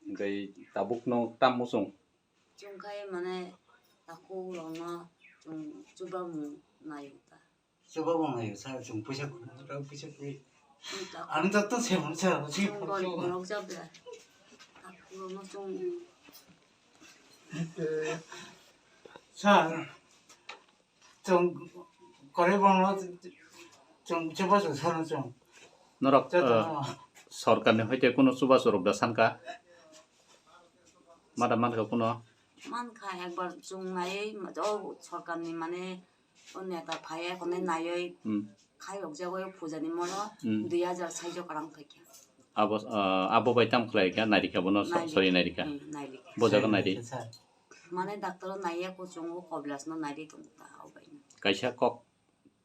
गै ताबुक न ताम मुसुं जोंखाय माने ताखौ लंना जों जुबामु नायुता जुबामु नायु सा जों पैसा करि आं जत्त सेबन सा जि ब्लक जाबला ताखौ न जों सा जों करे बनो जों जेबा जों जों नरक सरकारनि हयते कोनो सुबा सरब दा सानका मादा मानका कोनो मानका एकबार जों नायै सरकारनि माने नेता फाया कोने नायै खायक जागो फुजानि मनो 2000 साइजो करां फैख्या आबो बायताम खलाय क्या नारिका बनो सरि नारिका बोजागो नारि माने डाक्टर नाया को जोंगो कबलास न नारि दंता आबाय कायसा कक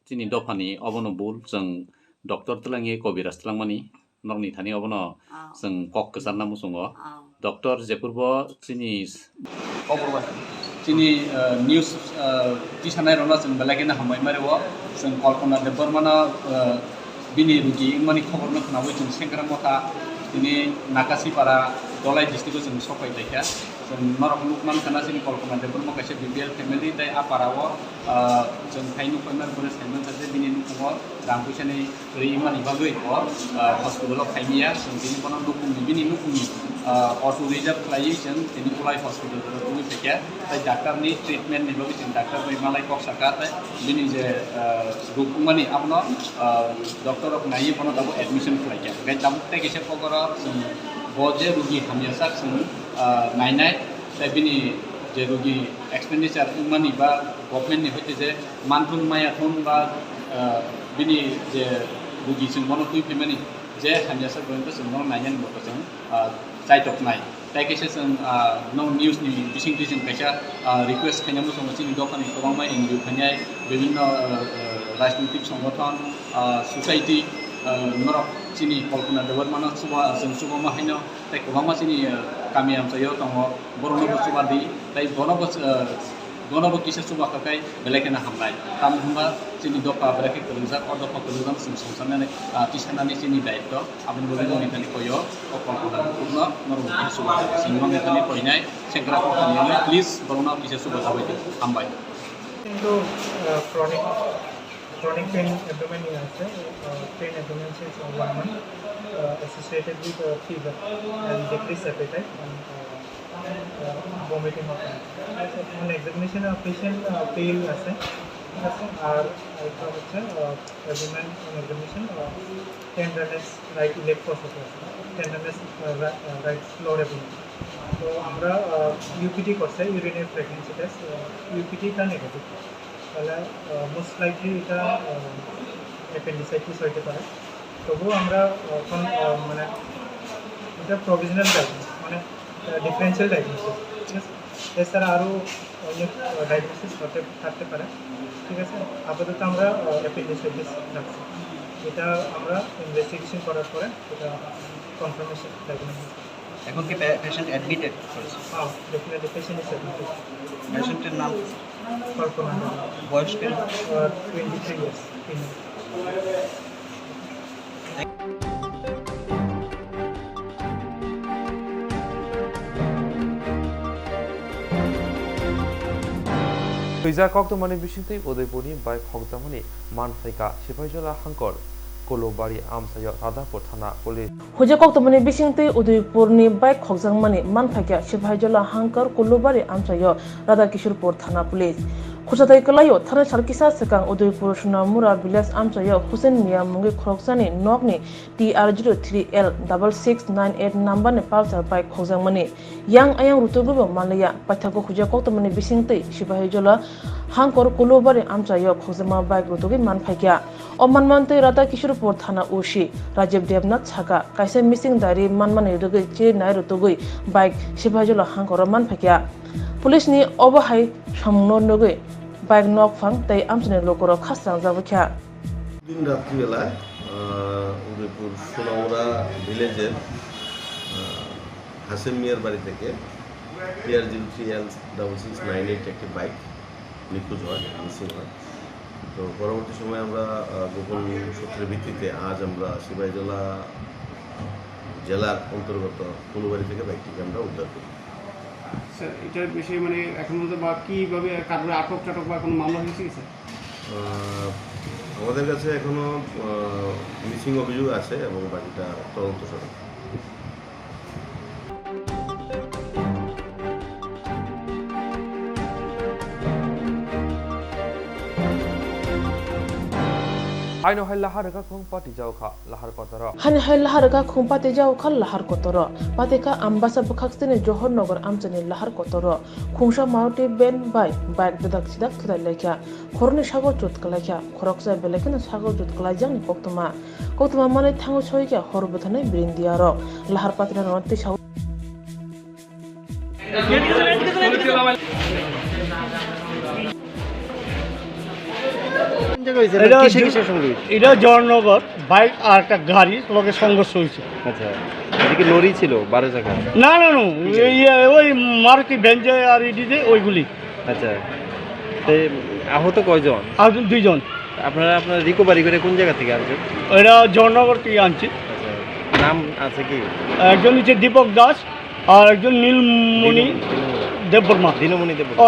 तिनि दफानि अबनो बुल जों डॉक्टर तलांगे कबिराज तलांमानि नरनि थानि अबनो जों कक गोसान नामु संगो डॉक्टर जेपुरबो तिनि अबरबा तिनि न्यूज तिसानाय रना जों बेलागेना हामबाय मारेव जों कल्पना देबरमाना बिनि रुगि मानि खबर न खोनाबो जों सेंग्रा मथा तिनि नाकासिपारा दलाय डिस्ट्रिक्टखौ जों सफाय लायखा जों नरक लुकमान खाना जों कल्पना देबरमा कायसे बिबिएल फेमिलि दाय आपाराव जों थाइनु फैमार बरे साइमन सासे बिनि नुखौ रां फैसानि रिमानि बागै हस्पिटालाव फाइमिया जों बिनि बना नुकुमनि बिनि नुकुमनि अटो रिजार्भ खालायो जों बिनि लाइफ हस्पिटाल बुङै फैखा दाय डाक्टरनि ट्रिटमेन्टनि बागै जों डाक्टर बै मालाय कक्साका बिनि जे रुकुमानि आपनो डक्टर नायै बना दाबो एडमिशन खालायखा गाय दाबो तेकेसे पगरा जों बजे रुगि हामियासा जों नायनाय दा बिनि जे रुगि एक्सपेन्डिचार मानि बा गभर्नमेन्टनि हयते जे मानथुन मायाथुन बा बिनि जे रुगि जों बनो फै फेमानि जे हामियासा बयबो जों बनो नायनाय नुबो जों जायटक नाय ताइकेसे जों नो न्यूजनि बिसिंथि जों कायसा रिक्वेस्ट खायनामो जों जोंनि दखाननि गोबां माय एनजिअ खायनाय विभिन्न राजनीतिक संगठन सोसाइटी नरक चिनी कल्पना देवर मानो सुबा जों सुबा माहायनो ताइ गोबां चिनी गामि ओनसोलाव दङ बर'नबो सुबा दी ताइ बर'नबो किसे सुबा खाय बेलेगेना हामनाय ताम हुमा चिनी दफा बेलेगे कलुजा अ दफा कलुजा जों संसारनानै तिसानानै चिनी दायित्व आबुन बर'नि थानि कयो अ कल्पना पूर्ण नरक सुबा सिंगमनि थानि कयनाय सेंग्रा कल्पनायानो प्लिज बर'ना किसे सुबा जाबाय हामबाय কিন্তু ক্রনিক chronic pain abdomen আছে, pain abdomen is 1 month associated with fever and decreased appetite and vomiting of on examination of patient pain আছে, ঠিক আছে। আর এটা হচ্ছে abdomen on examination tenderness right leg process আছে, tenderness right lower abdomen। তো আমরা UPT করছে, ইউরিনারি প্রেগনেন্সি টেস্ট, ইউপিটিটা নেগেটিভ, তাহলে মোস্ট লাইকলি এটা অ্যাপেন্ডিসাইটিস হইতে পারে। তবুও আমরা এখন মানে এটা প্রভিশনাল ডায়াগনোসিস, মানে ডিফারেন্সিয়াল ডায়াগনোসিস, ঠিক আছে। এছাড়া আরও অনেক ডায়াগনোসিস থাকতে পারে, ঠিক আছে। আপাতত আমরা অ্যাপেন্ডিসাইটিস রাখছি, এটা আমরা ইনভেস্টিগেশন করার পরে এটা কনফার্মেশন ডায়াগনোসিস। এখন কি পেশেন্ট অ্যাডমিটেড করেছে? হ্যাঁ, ডেফিনেটলি পেশেন্ট ইজ অ্যাডমিটেড। পেশেন্টের নাম কল্পনা, বয়স কেন? 23 years. Tuizar Koktomani Bishintei Udaipuri by Koktomani Manfaika Shipajola Hankor Kolobari Amsayo Radapur Thana Police. Hoja Koktomani Bishintei Udaipurni by Kokzangmani Manfaika Shipajola Hankor Kolobari Amsayo Radakishurpur Thana Police. Khosatai Kalayo Thana Sharkisa Sekang Udaipur Sunamura Vilas Amsayo Hussein Mia Mungi Kroksani Nogni TR03L6698 number Nepal by Kokzangmani Yang Ayang Rutubu Malaya Patako Hoja Koktomani Bishintei Shipajola Hankor Kolobari Amsayo Khozama by Rutugi Manfaika O Manmante Rata Kishurpur Thana Ushi Rajiv Devnath Chaka Kaisa missing diary Manman Rugi Che Nairutugui by Shipajola Hankor Manfaika Police ni Obahai Shamno Nugui by Nok Fang Tay Amsane Lokoro Kastan Zavaka দিন রাত্রিবেলায় উদয়পুর সোনামুড়া ভিলেজের হাসেম মিয়ার বাড়ি থেকে TR03L6698 একটি bike নিখোঁজ হয়, missing হয়। তো পরবর্তী সময় আমরা গোপন সূত্রের ভিত্তিতে আজ আমরা সিপাহীজলা জেলার অন্তর্গত কোলবাড়ি থেকে বাইকটিকে আমরা উদ্ধার করি। স্যার, এটার বিষয়ে মানে এখন পর্যন্ত বা কীভাবে কারোর আটক টাটক বা কোনো মামলা হয়েছে কি স্যার? আমাদের কাছে এখনো মিসিং অভিযোগ আছে এবং বাকিটা তদন্ত চলে। Haino hai lahar ka khong pati jau kha lahar kotoro. Hani hai lahar ka khong pati jau kha lahar kotoro. Pati ka ambasa bukhaksene Johor Nagar amchani lahar kotoro. Khungsha mauti ben bai bike dadak sidak thudai lekha. Khorni sago chut kalakha. Khoroksa belekena sago chut kalajang ni koktuma. Koktuma mane thango choika horbothane brindiaro. Lahar patina ronti sago এটা Joynagar bike আর একটা গাড়ি লোকে সংঘর্ষ হয়েছে। আচ্ছা, এটা কি lorry ছিল 12 চাকা? না না না, ওই মারুতি ভ্যানজে আর ইডিজে ওইগুলি। আচ্ছা, তো আহত কয়জন? আর 2 জন। আপনারা রিকভারি করে কোন জায়গা থেকে আনছেন? এটা জয়নগর থেকে আনছি। আচ্ছা, নাম আছে কি? একজন হচ্ছে দীপক দাস আর একজন নীলমণি দেববর্মা। দিনমণি দেববর্মা।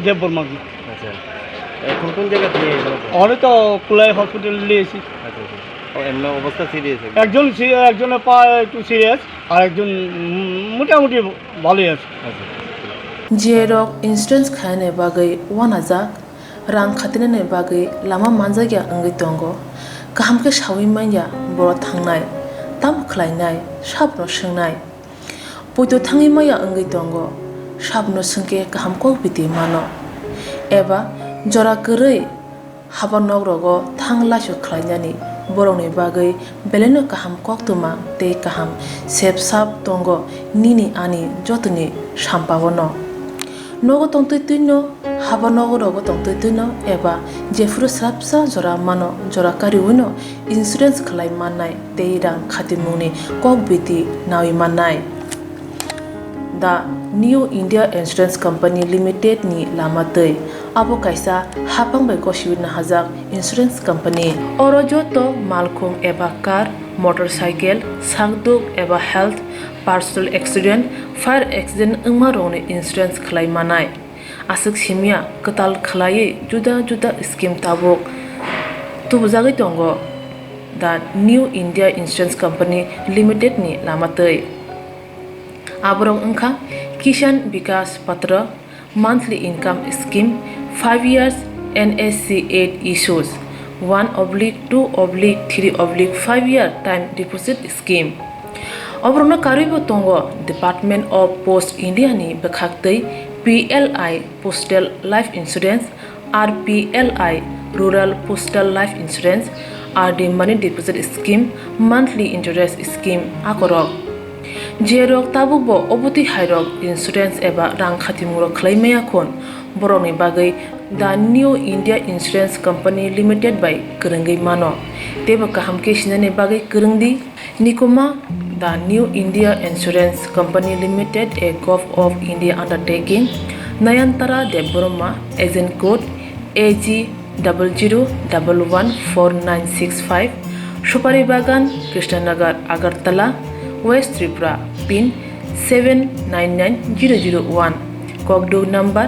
দেববর্মা। আচ্ছা, এখন কোন জায়গা থেকে? অনেক তো কুলাই হসপিটালে নিয়েছি। আচ্ছা, এমন অবস্থা সিরিয়াস? একজনের পা একটু সিরিয়াস আর একজন মোটামুটি ভালোই আছে। আচ্ছা, Jerok insurance khane bagai wanajak rang khatinane bagai lama manjagya angai tongo kaham ke shawi manya boro thangnai tam khlainai sabno swngnai puito thangi maya angai tongo sabno sungke kaham ko biti mano eba jora korei haba nogrogo thangla su khlainani boroni bagai beleno kaham koktuma tei kaham sep sap tongo nini ani jotoni sampabono nogo tongtoi tuino haba nogo rogo tongtoi tuino eba jefuru srapsa jora mano jora kari uino insurance khlai mannai tei rang khatimuni kok biti nawi mannai The New India Insurance Company Limited ni lamatei abo kaisa hapang bai koshiwin hajak insurance company oro joto malkhung eba car motorcycle sakduk eba health personal accident fire accident ungma rone insurance khlai manai asuk simia ketal khlai juda juda scheme tabok tubujagai tongo the New India Insurance Company Limited ni lamatei aborok ongkha Kisan Vikas Patra monthly income scheme 5 years NSC 8 issues 1/2/3/5 year time deposit scheme obrona karibo tongo Department of Post India ni bekhaktei PLI Postal Life Insurance RPLI Rural Postal Life Insurance RD Money Deposit Scheme Monthly Interest Scheme akorok jerok tabukbo obuti hairok insurance eba rang khatimuro khlaimaya khon borokni bagai the New India Insurance Company Limited by Kerengai mano teba kahamke sinane bagai kerengdi nikoma the New India Insurance Company Limited a Gov of India undertaking Nayantara Deborma agent code AG 00114965 Supari Bagan Krishnanagar Agartala West Tripura pin 799001 Kogdo number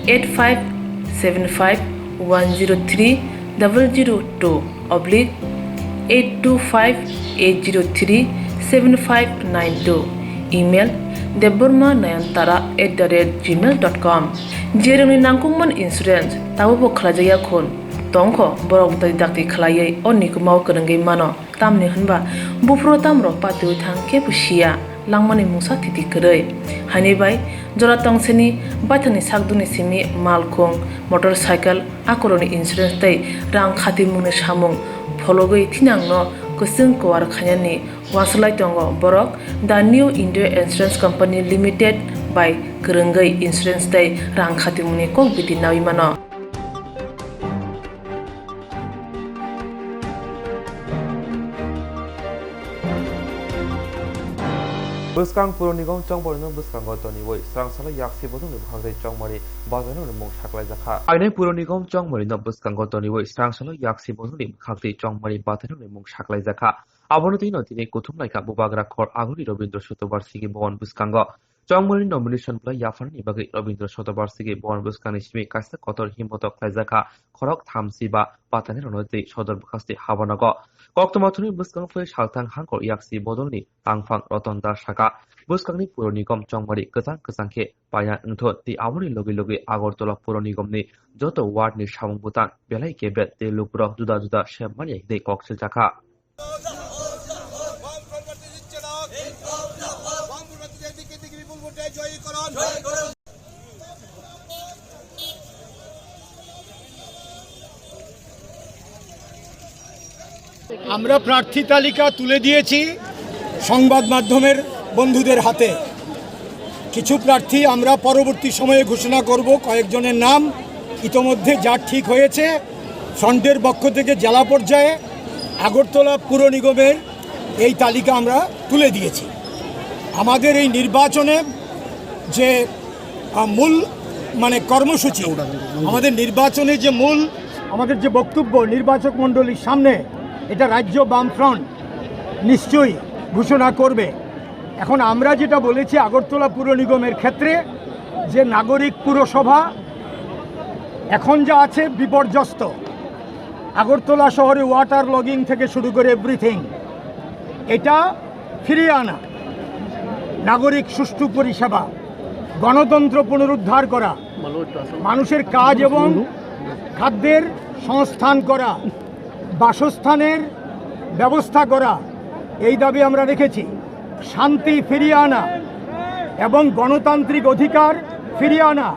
85751030/825-803-7592 email debormanayantara@gmail.com jeroni nangkungman insurance tabobo khlajaya khon tongkho borok dakti khlaiye onikumau kerengai mano tamni hanba bufro tamro patu thang ke pusia langmani musa titi kerei hani bai jora tongseni bathani sakduni simi malkhong motorcycle akoroni insurance tai rang khati mungni samung phologoi thinangno kusung kwar khanyani waslai tongo borok the New India Insurance Company Limited by Kerengai insurance tai rang khati mungni kok biti nawi mano Buskang Puro Nigam Chongborno Buskang Gotoni Woi Sangsala Yaksi Bodong Hangdai Chongmari Bazano Mong Shaklai Zakha Aine Puro Nigam Chongmari no Buskang Gotoni Woi Sangsala Yaksi Bodong Hangdai Chongmari Bazano Mong Shaklai Zakha Abonoti no Tine Kutum Laika Bubagra Kor Aguri Robindra Shotobarsigi Bon Buskango Chongmari nomination play Yafani Bagi Robindra Shotobarsigi Bon Buskani Shmi Kasta Kotor Himotok Laizaka Korok Thamsiba Patane Ronoti Shodor Bukasti Havanago Koktomatuni Buskang Fle Shaltang Hankor Yaksi Bodoni Tangfang Rotonda Shaka Buskangni Puro Nigam Chongmari Kazang Kazangke Payan Unto the Awuri Logi Logi Agortola Puro Nigomni Joto Ward ni Shamung Butan Belai Kebet de Lupro Juda Juda Shemani de Koksil Jaka আমরা প্রার্থী তালিকা তুলে দিয়েছি সংবাদ মাধ্যমের বন্ধুদের হাতে কিছু প্রার্থী আমরা পরবর্তী সময়ে ঘোষণা করব কয়েকজনের নাম ইতোমধ্যে যা ঠিক হয়েছে ফ্রন্টের পক্ষ থেকে জেলা পর্যায়ে আগরতলা পুর নিগমের এই তালিকা আমরা তুলে দিয়েছি আমাদের এই নির্বাচনে যে মূল কর্মসূচি আমাদের নির্বাচনে যে মূল আমাদের যে বক্তব্য নির্বাচক মণ্ডলীর সামনে এটা রাজ্য বামফ্রন্ট নিশ্চয়ই ঘোষণা করবে এখন আমরা যেটা বলেছি আগরতলা পুর নিগমের ক্ষেত্রে যে নাগরিক পুরসভা এখন যা আছে বিপর্যস্ত আগরতলা শহরে ওয়াটার লগিং থেকে শুরু করে এভরিথিং এটা ফিরিয়ে আনা নাগরিক সুষ্ঠু পরিষেবা গণতন্ত্র পুনরুদ্ধার করা মানুষের কাজ এবং খাদ্যের সংস্থান করা বাসস্থানের ব্যবস্থা করা এই দাবি আমরা রেখেছি শান্তি ফিরিয়ে আনা এবং গণতান্ত্রিক অধিকার ফিরিয়ে আনা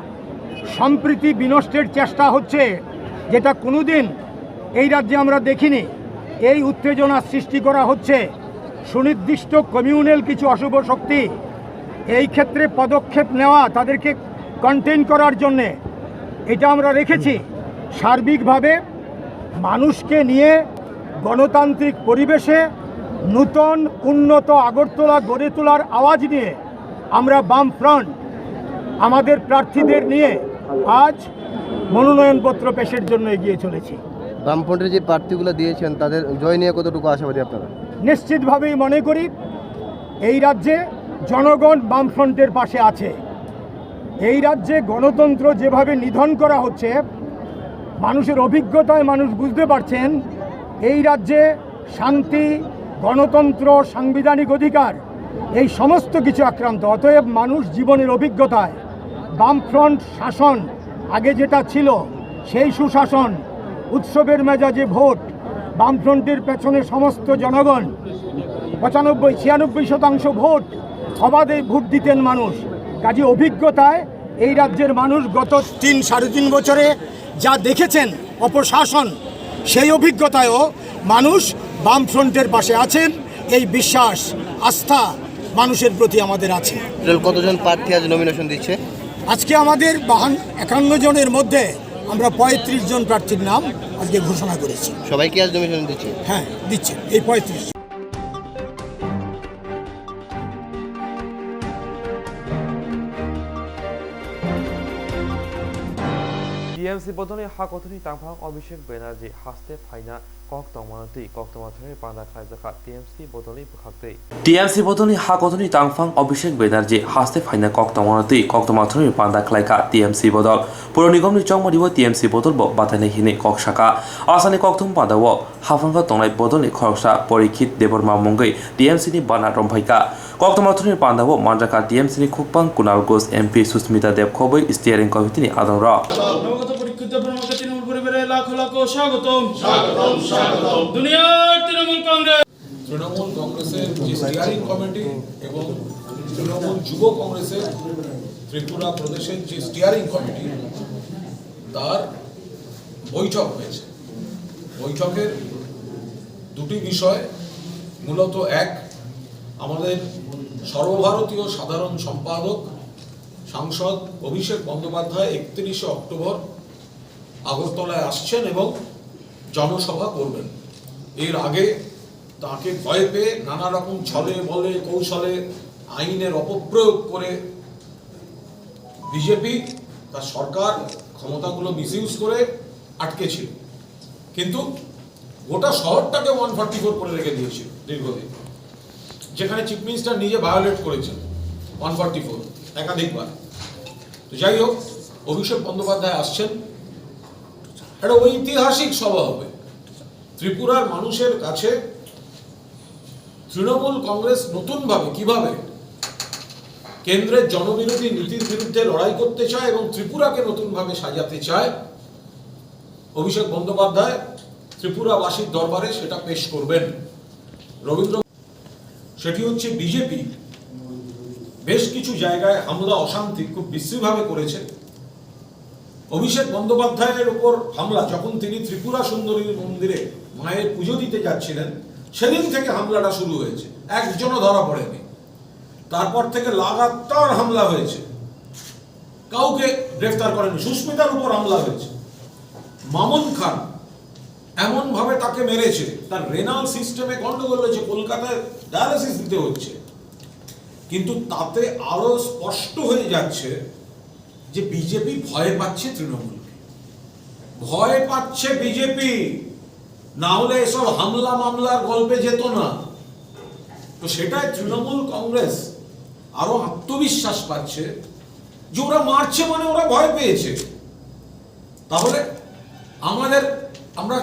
সম্প্রীতি বিনষ্টের চেষ্টা হচ্ছে যেটা কোনোদিন এই রাজ্যে আমরা দেখিনি এই উত্তেজনা সৃষ্টি করা হচ্ছে সুনির্দিষ্ট কমিউনাল কিছু অশুভ শক্তি এই ক্ষেত্রে পদক্ষেপ নেওয়া তাদেরকে কন্টেইন করার জন্যে এটা আমরা রেখেছি সার্বিকভাবে মানুষকে নিয়ে গণতান্ত্রিক পরিবেশে নূতন উন্নত আগরতলা গড়ে তোলার আওয়াজ নিয়ে আমরা বামফ্রন্ট আমাদের প্রার্থীদের নিয়ে আজ মনোনয়নপত্র পেশের জন্য এগিয়ে চলেছি বামফ্রন্টের যে প্রার্থীগুলো দিয়েছেন তাদের জয় নিয়ে কতটুকু আশাবাদী আপনারা নিশ্চিতভাবেই মনে করি এই রাজ্যে জনগণ বামফ্রন্টের পাশে আছে এই রাজ্যে গণতন্ত্র যেভাবে নিধন করা হচ্ছে, মানুষের অভিজ্ঞতায় মানুষ বুঝতে পারছেন এই রাজ্যে শান্তি, গণতন্ত্র, সাংবিধানিক অধিকার এই সমস্ত কিছু আক্রান্ত। অতএব মানুষ জীবনের অভিজ্ঞতায় বামফ্রন্ট শাসন আগে যেটা ছিল সেই সুশাসন, উৎসবের মেজাজে ভোট, বামফ্রন্টের পেছনে সমস্ত জনগণ 95-96% ভোট, অবাধে ভোট দিতেন মানুষ। কাজে অভিজ্ঞতায় এই রাজ্যের মানুষ গত 3-3.5 বছরে যা দেখেছেন অপশাসন, সেই অভিজ্ঞতায়ও মানুষ বামফ্রন্টের পাশে আছেন। এই বিশ্বাস, আস্থা মানুষের প্রতি আমাদের আছে। কতজন প্রার্থী আজ নমিনেশন দিচ্ছে? আজকে আমাদের 51 জনের মধ্যে আমরা 35 জন প্রার্থীর নাম আজকে ঘোষণা করেছি। সবাই কি আজ নমিনেশন দিচ্ছে? হ্যাঁ, দিচ্ছে এই 35। টিএমসি বদলে হাকথনি তাংফাং অভিষেক ব্যানার্জি হাসতে ফাইনা কক তংমানতি কক তংমাথনি পান্দা খাইজাখা টিএমসি বদলে বুখাকতে টিএমসি বদলে হাকথনি তাংফাং অভিষেক ব্যানার্জি হাসতে ফাইনা কক তংমানতি কক তংমাথনি পান্দা খাইকা টিএমসি বদল পৌর নিগমনি চংমদিব টিএমসি বদল ব বাতানে হিনে কক শাখা আসানি ককথম পান্দাও হাফাঙ্গা তংনাই বদলনি খরকসা পরীক্ষিত দেবরমা মঙ্গৈ টিএমসি নি বানা রমফাইকা কক তংমাথনি পান্দাও মানজাকা টিএমসি নি খুকপাং কুনাল ঘোষ এমপি সুস্মিতা দেব খবৈ স্টিয়ারিং কমিটি নি আদর তৃণমূল পরিবারে লাখো লাখো স্বাগতম স্বাগতম স্বাগতম দুনিয়ার তৃণমূল কংগ্রেস। তৃণমূল কংগ্রেসের যে স্টিয়ারিং কমিটি এবং তৃণমূল যুব কংগ্রেসের ত্রিপুরা প্রদেশের যে স্টিয়ারিং কমিটি তার বৈঠক হয়েছে। বৈঠকের দুটি বিষয় মূলত, এক, আমাদের সর্বভারতীয় সাধারণ সম্পাদক সাংসদ অভিষেক বন্দ্যোপাধ্যায় 31শে অক্টোবর আগরতলায় আসছেন এবং জনসভা করবেন। এর আগে তাকে ভয় পেয়ে নানা রকম ছলে বলে কৌশলে আইনের অপপ্রয়োগ করে বিজেপি তার সরকার ক্ষমতাগুলো মিসইউজ করে আটকেছিল, কিন্তু গোটা শহরটাকে 144 করে রেখে দিয়েছিল দীর্ঘদিন, যেখানে চিফ মিনিস্টার নিজে ভায়োলেট করেছেন 144 একাধিকবার। তো যাই হোক, অভিষেক বন্দ্যোপাধ্যায় আসছেন, একটা ঐতিহাসিক সভা হবে। ত্রিপুরার মানুষের কাছে তৃণমূল কংগ্রেস নতুনভাবে কিভাবে কেন্দ্রের জনবিরোধী নীতির বিরুদ্ধে লড়াই করতে চায় এবং ত্রিপুরাকে নতুনভাবে সাজাতে চায়, অভিষেক বন্দ্যোপাধ্যায় ত্রিপুরাবাসীর দরবারে সেটা পেশ করবেন। সেটি হচ্ছে বিজেপি বেশ কিছু জায়গায় হামলা অশান্তি খুব বিশ্রীভাবে করেছে। অভিষেক বন্দ্যোপাধ্যায়ের উপর হামলা যখন তিনি ত্রিপুরা সুন্দরী মন্দিরে মায়ের পুজো দিতে যাচ্ছিলেন, সেদিন থেকে হামলাটা শুরু হয়েছে, একজনও ধরা পড়েনি। তারপর থেকে লাগাতার হামলা হয়েছে, কাউকে গ্রেফতার করেনি। সুস্মিতার উপর হামলা হয়েছে, মামুন খান এমন ভাবে তাকে মেরেছে, তার রেনাল সিস্টেমে গন্ডগোল হয়েছে, কলকাতায় ডায়ালিসিস দিতে হচ্ছে। কিন্তু তাতে আরো স্পষ্ট হয়ে যাচ্ছে যে বিজেপি ভয় পাচ্ছে তৃণমূলকে, ভয় পাচ্ছে বিজেপি, না হলে এসব হামলা মামলার গল্পে যেত না। তো সেটাই তৃণমূল কংগ্রেস আরো আত্মবিশ্বাস পাচ্ছে যে ওরা মারছে মানে ওরা ভয় পেয়েছে। তাহলে আমরা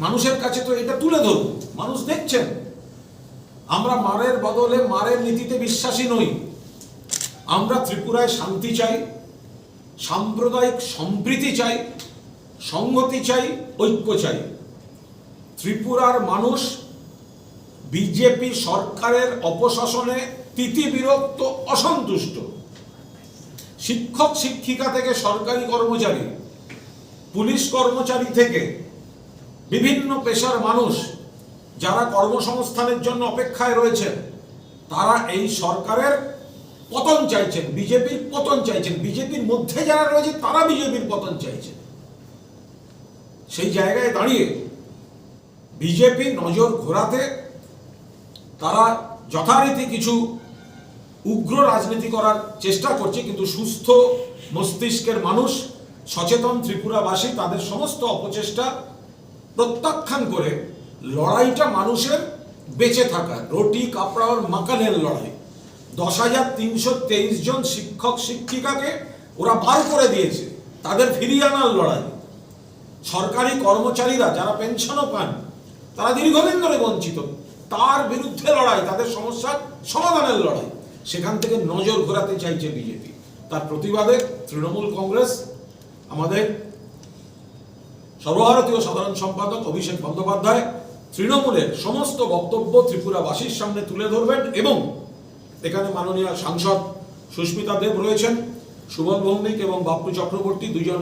মানুষের কাছে তো এটা তুলে ধরবো, মানুষ দেখছেন আমরা মারের বদলে মারের নীতিতে বিশ্বাসী নই। আমরা ত্রিপুরায় শান্তি চাই, সাম্প্রদায়িক সম্প্রীতি চাই, সংহতি চাই, ঐক্য চাই। ত্রিপুরার মানুষ বিজেপি সরকারের অপশাসনে তিতিবিরক্ত, অসন্তুষ্ট। শিক্ষক শিক্ষিকা থেকে সরকারি কর্মচারী, পুলিশ কর্মচারী থেকে বিভিন্ন পেশার মানুষ যারা কর্মসংস্থানের জন্য অপেক্ষায় রয়েছেন, তারা এই সরকারের পতন চাইছেন, বিজেপির পতন চাইছেন। বিজেপির মধ্যে যারা রয়েছে তারা বিজেপির পতন চাইছেন। সেই জায়গায় দাঁড়িয়ে বিজেপি নজর ঘোরাতে তারা যথারীতি কিছু উগ্র রাজনীতি করার চেষ্টা করছে, কিন্তু সুস্থ মস্তিষ্কের মানুষ, সচেতন ত্রিপুরাবাসী তাদের সমস্ত অপচেষ্টা প্রত্যাখ্যান করে লড়াইটা মানুষের বেঁচে থাকার, রুটি কাপড়া আর মাকানের লড়াই। 10,323 জন শিক্ষক শিক্ষিকাকে ওরা বার করে দিয়েছে, তাদের ফিরিয়ে আনার লড়াই। সরকারি কর্মচারীরা যারা পেনশনও পান, তারা দীর্ঘদিন ধরে বঞ্চিত, তার বিরুদ্ধে লড়াই, তাদের সমস্যার সমাধানের লড়াই। সেখান থেকে নজর ঘোরাতে চাইছে বিজেপি। তার প্রতিবাদে তৃণমূল কংগ্রেস, আমাদের সর্বভারতীয় সাধারণ সম্পাদক অভিষেক বন্দ্যোপাধ্যায় তৃণমূলের সমস্ত বক্তব্য ত্রিপুরাবাসীর সামনে তুলে ধরবেন এবং এখানে মাননীয় সাংসদ সুস্মিতা দেব রয়েছেন, সুবল ভৌমিক এবং বাপ্পু চক্রবর্তী দুজন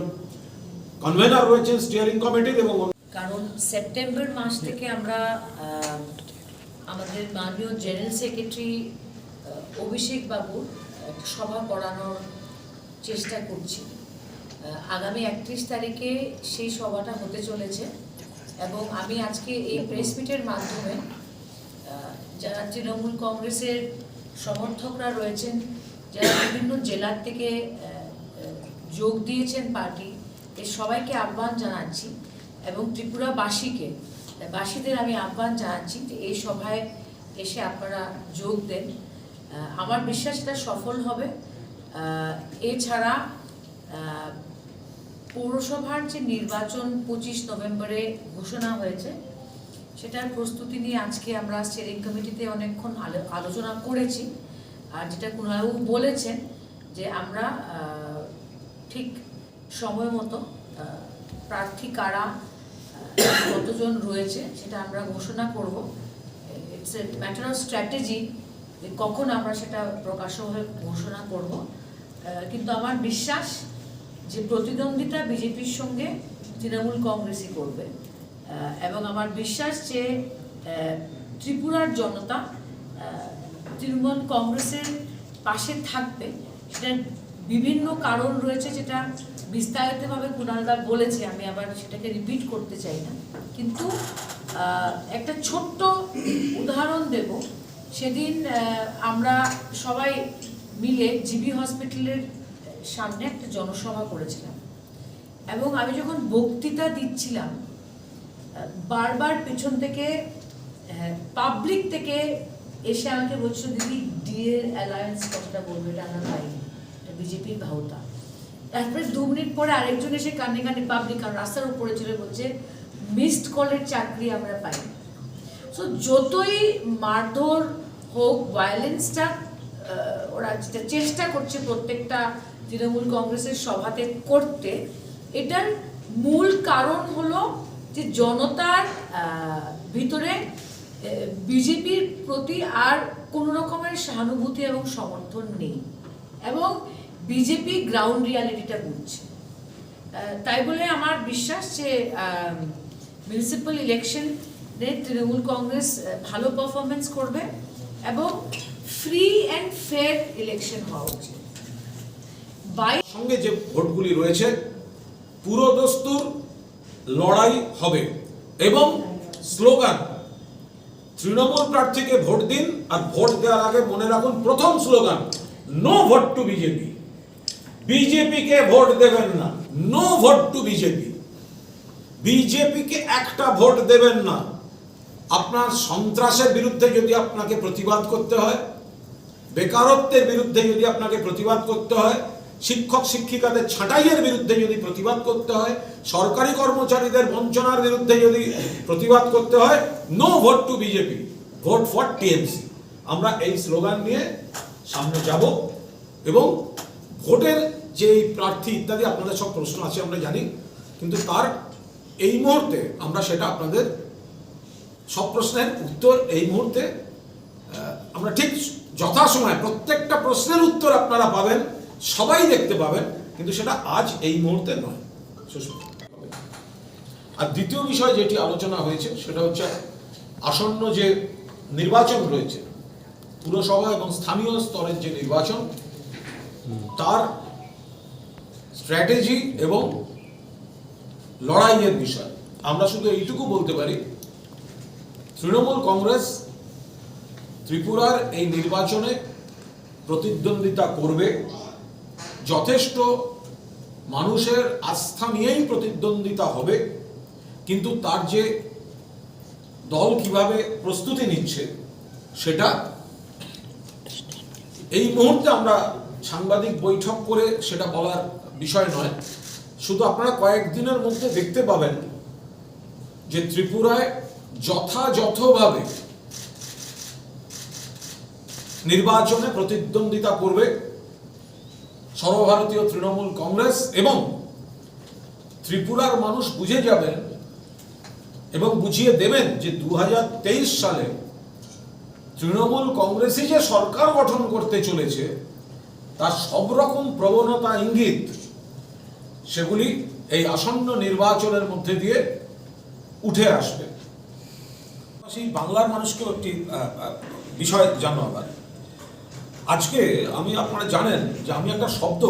কনভেনার রয়েছেন স্টিয়ারিং কমিটির। এবং কারণ সেপ্টেম্বর মাস থেকে আমরা আমাদের মাননীয় জেনারেল সেক্রেটারি অভিষেক বাবুর সভা করানোর চেষ্টা করছি। আগামী 31 তারিখে সেই সভাটা হতে চলেছে এবং আমি আজকে এই প্রেস মিটের মাধ্যমে যারা তৃণমূল কংগ্রেসের সমর্থকরা রয়েছেন, যারা বিভিন্ন জেলার থেকে যোগ দিয়েছেন পার্টি, এর সবাইকে আহ্বান জানাচ্ছি এবং বাসীদের আমি আহ্বান জানাচ্ছি যে এই সভায় এসে আপনারা যোগ দেন। আমার বিশ্বাস এটা সফল হবে। এছাড়া পৌরসভার যে নির্বাচন 25 নভেম্বরে ঘোষণা হয়েছে, সেটার প্রস্তুতি নিয়ে আজকে আমরা স্টিয়ারিং কমিটিতে অনেকক্ষণ আলোচনা করেছি। আর যেটা কুণালবাবু বলেছেন যে আমরা ঠিক সময় মতো প্রার্থী কারা কতজন রয়েছে সেটা আমরা ঘোষণা করব। It's a matter of strategy কখন আমরা সেটা প্রকাশ্যভাবে ঘোষণা করব। কিন্তু আমার বিশ্বাস যে প্রতিদ্বন্দ্বিতা বিজেপির সঙ্গে তৃণমূল কংগ্রেসই করবে এবং আমার বিশ্বাস যে ত্রিপুরার জনতা তৃণমূল কংগ্রেসের পাশে থাকবে। সেটার বিভিন্ন কারণ রয়েছে, যেটা বিস্তারিতভাবে কুণালদা বলেছে, আমি আবার সেটাকে রিপিট করতে চাই না। কিন্তু একটা ছোট্ট উদাহরণ দেব। সেদিন আমরা সবাই মিলে জিবি হসপিটালের সামনে একটা জনসভা করেছিলাম এবং আমি যখন বক্তৃতা দিচ্ছিলাম, বারবার পেছন থেকে পাবলিক থেকে এসে আমাকে বলছিল, দিদি ডিএর অ্যালায়েন্স কথাটা বলবে, এটা আমরা পাইনি, এটা বিজেপির ভাওতা। তারপরে 2 মিনিট পরে আরেকজন এসে কানে কানে পাবলিক রাস্তার উপরে চলে বলছে, মিসড কলের চাকরি আমরা পাইনি। সো যতই মারধর হোক, ভায়োলেন্সটা ওরা যেটা চেষ্টা করছে প্রত্যেকটা তৃণমূল কংগ্রেসের সভাতে করতে, এটার মূল কারণ হলো যে জনতার ভিতরে বিজেপির প্রতি আর কোনো রকমের সহানুভূতি এবং সমর্থন নেই এবং বিজেপি গ্রাউন্ড রিয়ালিটিটা বুঝছে। তাই বলে আমার বিশ্বাস যে মিউনিসিপ্যাল ইলেকশনে তৃণমূল কংগ্রেস ভালো পারফরমেন্স করবে এবং ফ্রি অ্যান্ড ফেয়ার ইলেকশন হওয়া উচিত। সঙ্গে যে ভোটগুলি রয়েছে, পুরোদস্তুর লড়াই হবে এবং স্লোগান, তৃণমূল প্রার্থীকে ভোট দিন। আর ভোট দেওয়ার আগে মনে রাখুন, প্রথম slogan, no vote to BJP. বিজেপিকে ভোট দেবেন না, নো ভোট টু বিজেপি। বিজেপিকে একটা ভোট দেবেন না। আপনার সন্ত্রাসের বিরুদ্ধে যদি আপনাকে প্রতিবাদ করতে হয়, বেকারত্বের বিরুদ্ধে যদি আপনাকে প্রতিবাদ করতে হয়, শিক্ষক শিক্ষিকাদের ছাঁটাইয়ের বিরুদ্ধে যদি প্রতিবাদ করতে হয়, সরকারি কর্মচারীদের বঞ্চনার বিরুদ্ধে যদি প্রতিবাদ করতে হয়, no vote to BJP, vote for TMC. আমরা এই স্লোগান নিয়ে সামনে যাব এবং ভোটের যে প্রার্থী ইত্যাদি আপনাদের সব প্রশ্ন আছে আমরা জানি, কিন্তু তার এই মুহূর্তে আমরা সেটা আপনাদের সব প্রশ্নের উত্তর এই মুহূর্তে আমরা ঠিক যথাসময়ে প্রত্যেকটা প্রশ্নের উত্তর আপনারা পাবেন, সবাই দেখতে পাবেন, কিন্তু সেটা আজ এই মুহূর্তে নয়। আর দ্বিতীয় বিষয় যেটি আলোচনা হয়েছে সেটা হচ্ছে আসন্ন যে নির্বাচন রয়েছে, পুরসভা এবং স্থানীয় স্তরের যে নির্বাচন, তার স্ট্র্যাটেজি এবং লড়াইয়ের বিষয়। আমরা শুধু এইটুকু বলতে পারি, তৃণমূল কংগ্রেস ত্রিপুরার এই নির্বাচনে প্রতিদ্বন্দ্বিতা করবে, যথেষ্ট মানুষের আস্থা নিয়েই প্রতিদ্বন্দ্বিতা হবে, কিন্তু তার যে দল কিভাবে প্রস্তুতি নিচ্ছে সেটা এই মুহূর্তে আমরা সাংবাদিক বৈঠক করে সেটা বলার বিষয় নয়। শুধু আপনারা কয়েকদিনের মধ্যে দেখতে পাবেন যে ত্রিপুরায় যথাযথভাবে নির্বাচনে প্রতিদ্বন্দ্বিতা করবে সর্বভারতীয় তৃণমূল কংগ্রেস, এবং ত্রিপুরার মানুষ বুঝে যাবেন এবং বুঝিয়ে দেবেন যে 2023 সালে তৃণমূল কংগ্রেসই যে সরকার গঠন করতে চলেছে তার সব রকম প্রবণতা ইঙ্গিত সেগুলি এই আসন্ন নির্বাচনের মধ্যে দিয়ে উঠে আসবে। সেই বাংলার মানুষকেও একটি বিষয় জানো, আবার আজকে আপনারা জানেন যে আমি একটা শব্দ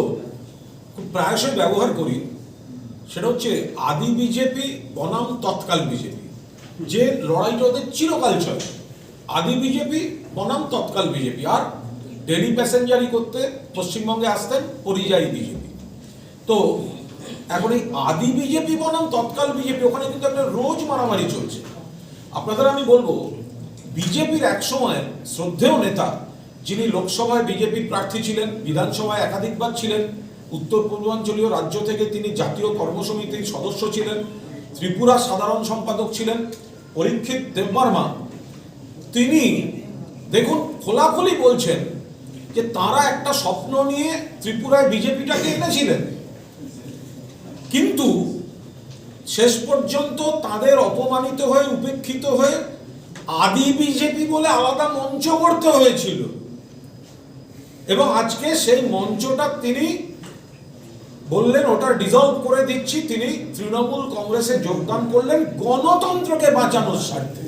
খুব প্রায়শই ব্যবহার করি, সেটা হচ্ছে আদি বিজেপি বনাম তৎকাল বিজেপি। যে লড়াইটা ওদের চিরকাল চলে, আদি বিজেপি বনাম তৎকাল বিজেপি। আর ডেলি প্যাসেঞ্জারি করতে পশ্চিমবঙ্গে আসতেন পরিযায়ী বিজেপি। তো এখন এই আদি বিজেপি বনাম তৎকাল বিজেপি, ওখানে কিন্তু একটা রোজ মারামারি চলছে। আপনাদের আমি বলবো, বিজেপির এক সময়ের শ্রদ্ধেয় নেতা, যিনি লোকসভায় বিজেপির প্রার্থী ছিলেন, বিধানসভায় একাধিকবার ছিলেন, উত্তর পূর্বাঞ্চলীয় রাজ্য থেকে তিনি জাতীয় কর্মসমিতির সদস্য ছিলেন, ত্রিপুরা সাধারণ সম্পাদক ছিলেন, পরীক্ষিত দেববর্মা, তিনি দেখুন খোলাখুলি বলছেন যে তারা একটা স্বপ্ন নিয়ে ত্রিপুরায় বিজেপিটাকে এনেছিলেন, কিন্তু শেষ পর্যন্ত তাদের অপমানিত হয়ে উপেক্ষিত হয়ে আদি বিজেপি বলে আলাদা মঞ্চ করতে হয়েছিল। এবং আজকে সেই মঞ্চটা তিনি বললেন ওটা ডিজলভ করে দিচ্ছি, তিনি তৃণমূল কংগ্রেসে যোগদান করলেন গণতন্ত্রকে বাঁচানোর স্বার্থে।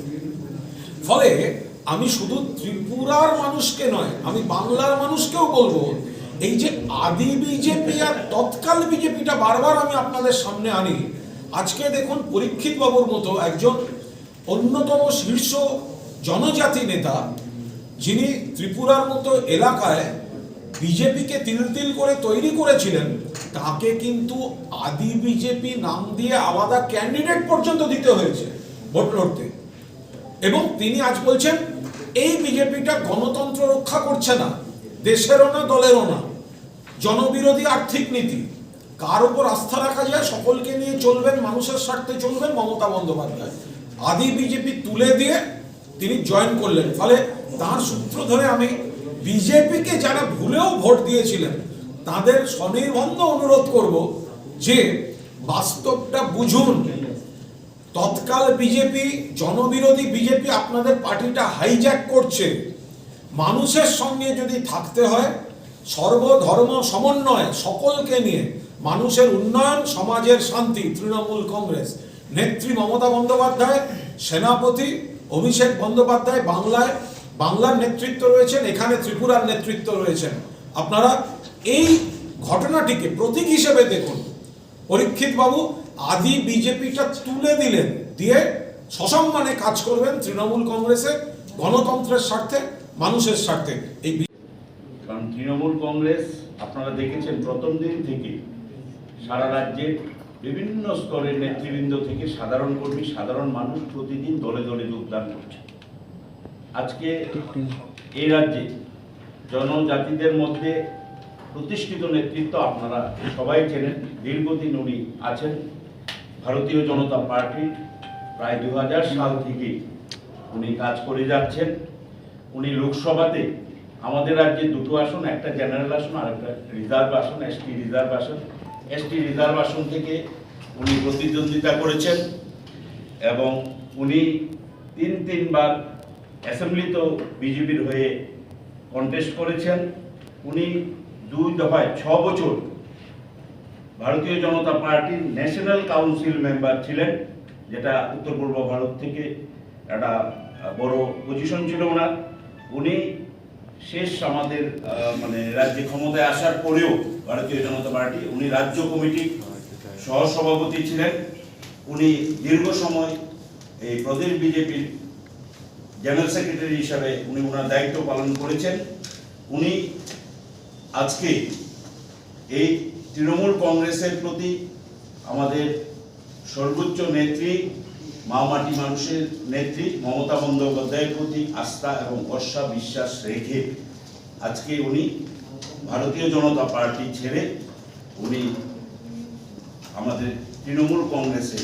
ফলে আমি শুধু ত্রিপুরার মানুষকে নয়, আমি বাংলার মানুষকেও বলবো, এই যে আদি বিজেপি আর তৎকাল বিজেপিটা বারবার আমি আপনাদের সামনে আনি। আজকে দেখুন পরীক্ষিত বাবুর মতো একজন অন্যতম শীর্ষ জনজাতি নেতা, যিনি ত্রিপুরার মতো এলাকায় বিজেপিকে তিল তিল করে তৈরি করেছিলেন, তাকে কিন্তু আদি বিজেপি নাম দিয়ে আলাদা ক্যান্ডিডেট পর্যন্ত দিতে হয়েছে ভোট লড়তে। এবং তিনি আজ বলছেন এই বিজেপিটা গণতন্ত্র রক্ষা করছে না, দেশেরও না দলেরও না, জনবিরোধী আর্থিক নীতি। কার উপর আস্থা রাখা যায়? সকলকে নিয়ে চলবেন, মানুষের স্বার্থে চলবেন মমতা বন্দ্যোপাধ্যায়। আদি বিজেপি তুলে দিয়ে তিনি জয়েন করলেন। ফলে তার সূত্র ধরে আমি বিজেপিকে যারা ভুলেও ভোট দিয়েছিলেন তাদের স্বনির্বন্ধ অনুরোধ করব যে বাস্তবটা বুঝুন। তৎকাল বিজেপি, জনবিরোধী বিজেপি আপনাদের পার্টিটা হাইজ্যাক করছে। মানুষের সঙ্গে যদি থাকতে হয়, সর্বধর্ম সমন্বয়, সকলকে নিয়ে মানুষের উন্নয়ন, সমাজের শান্তি, তৃণমূল কংগ্রেস, নেত্রী মমতা বন্দ্যোপাধ্যায়, সেনাপতি অভিষেক বন্দ্যোপাধ্যায় বাংলার নেতৃত্ব রয়েছেন, এখানে ত্রিপুরার নেতৃত্ব রয়েছেন। আপনারা এই ঘটনাটিকে প্রতীক হিসেবে দেখুন। পরীক্ষিত বাবু আদি বিজেপিটা তুলে দিলেন, দিয়ে সসম্মানে কাজ করবেন তৃণমূল কংগ্রেসে, গণতন্ত্রের স্বার্থে, মানুষের স্বার্থে। এই কারণ তৃণমূল কংগ্রেস আপনারা দেখেছেন প্রথম দিন থেকে সারা রাজ্যের বিভিন্ন স্তরের নেতৃবৃন্দ থেকে সাধারণ কর্মী, সাধারণ মানুষ প্রতিদিন দলে দলে যোগদান করছে। আজকে এই রাজ্যে জনজাতিদের মধ্যে প্রতিষ্ঠিত নেতৃত্ব আপনারা সবাই চেনেন। দীর্ঘদিন উনি আছেন ভারতীয় জনতা পার্টির, প্রায় 2000 সাল থেকে উনি কাজ করে যাচ্ছেন। উনি লোকসভাতে আমাদের রাজ্যে 2টো আসন, একটা জেনারেল আসন আর একটা রিজার্ভ আসন, এসটি রিজার্ভ আসন। এসটি রিজার্ভ আসন থেকে উনি প্রতিদ্বন্দ্বিতা করেছেন এবং উনি তিনবার অ্যাসেম্বলিতেও বিজেপির হয়ে কন্টেস্ট করেছেন। উনি 2 দফায় 6 বছর ভারতীয় জনতা পার্টির ন্যাশনাল কাউন্সিল মেম্বার ছিলেন, যেটা উত্তর পূর্ব ভারত থেকে একটা বড় পজিশন ছিল ওনার। উনি শেষ আমাদের রাজ্যে ক্ষমতায় আসার পরেও ভারতীয় জনতা পার্টি, উনি রাজ্য কমিটির সহসভাপতি ছিলেন। উনি দীর্ঘ সময় এই প্রদেশ বিজেপির জেনারেল সেক্রেটারি হিসাবে উনি ওনার দায়িত্ব পালন করেছেন। উনি আজকে এই তৃণমূল কংগ্রেসের প্রতি আমাদের সর্বোচ্চ নেত্রী, মাটি মানুষের নেত্রী মমতা বন্দ্যোপাধ্যায়ের প্রতি আস্থা এবং ভরসা বিশ্বাস রেখে আজকে উনি ভারতীয় জনতা পার্টি ছেড়ে উনি আমাদের তৃণমূল কংগ্রেসে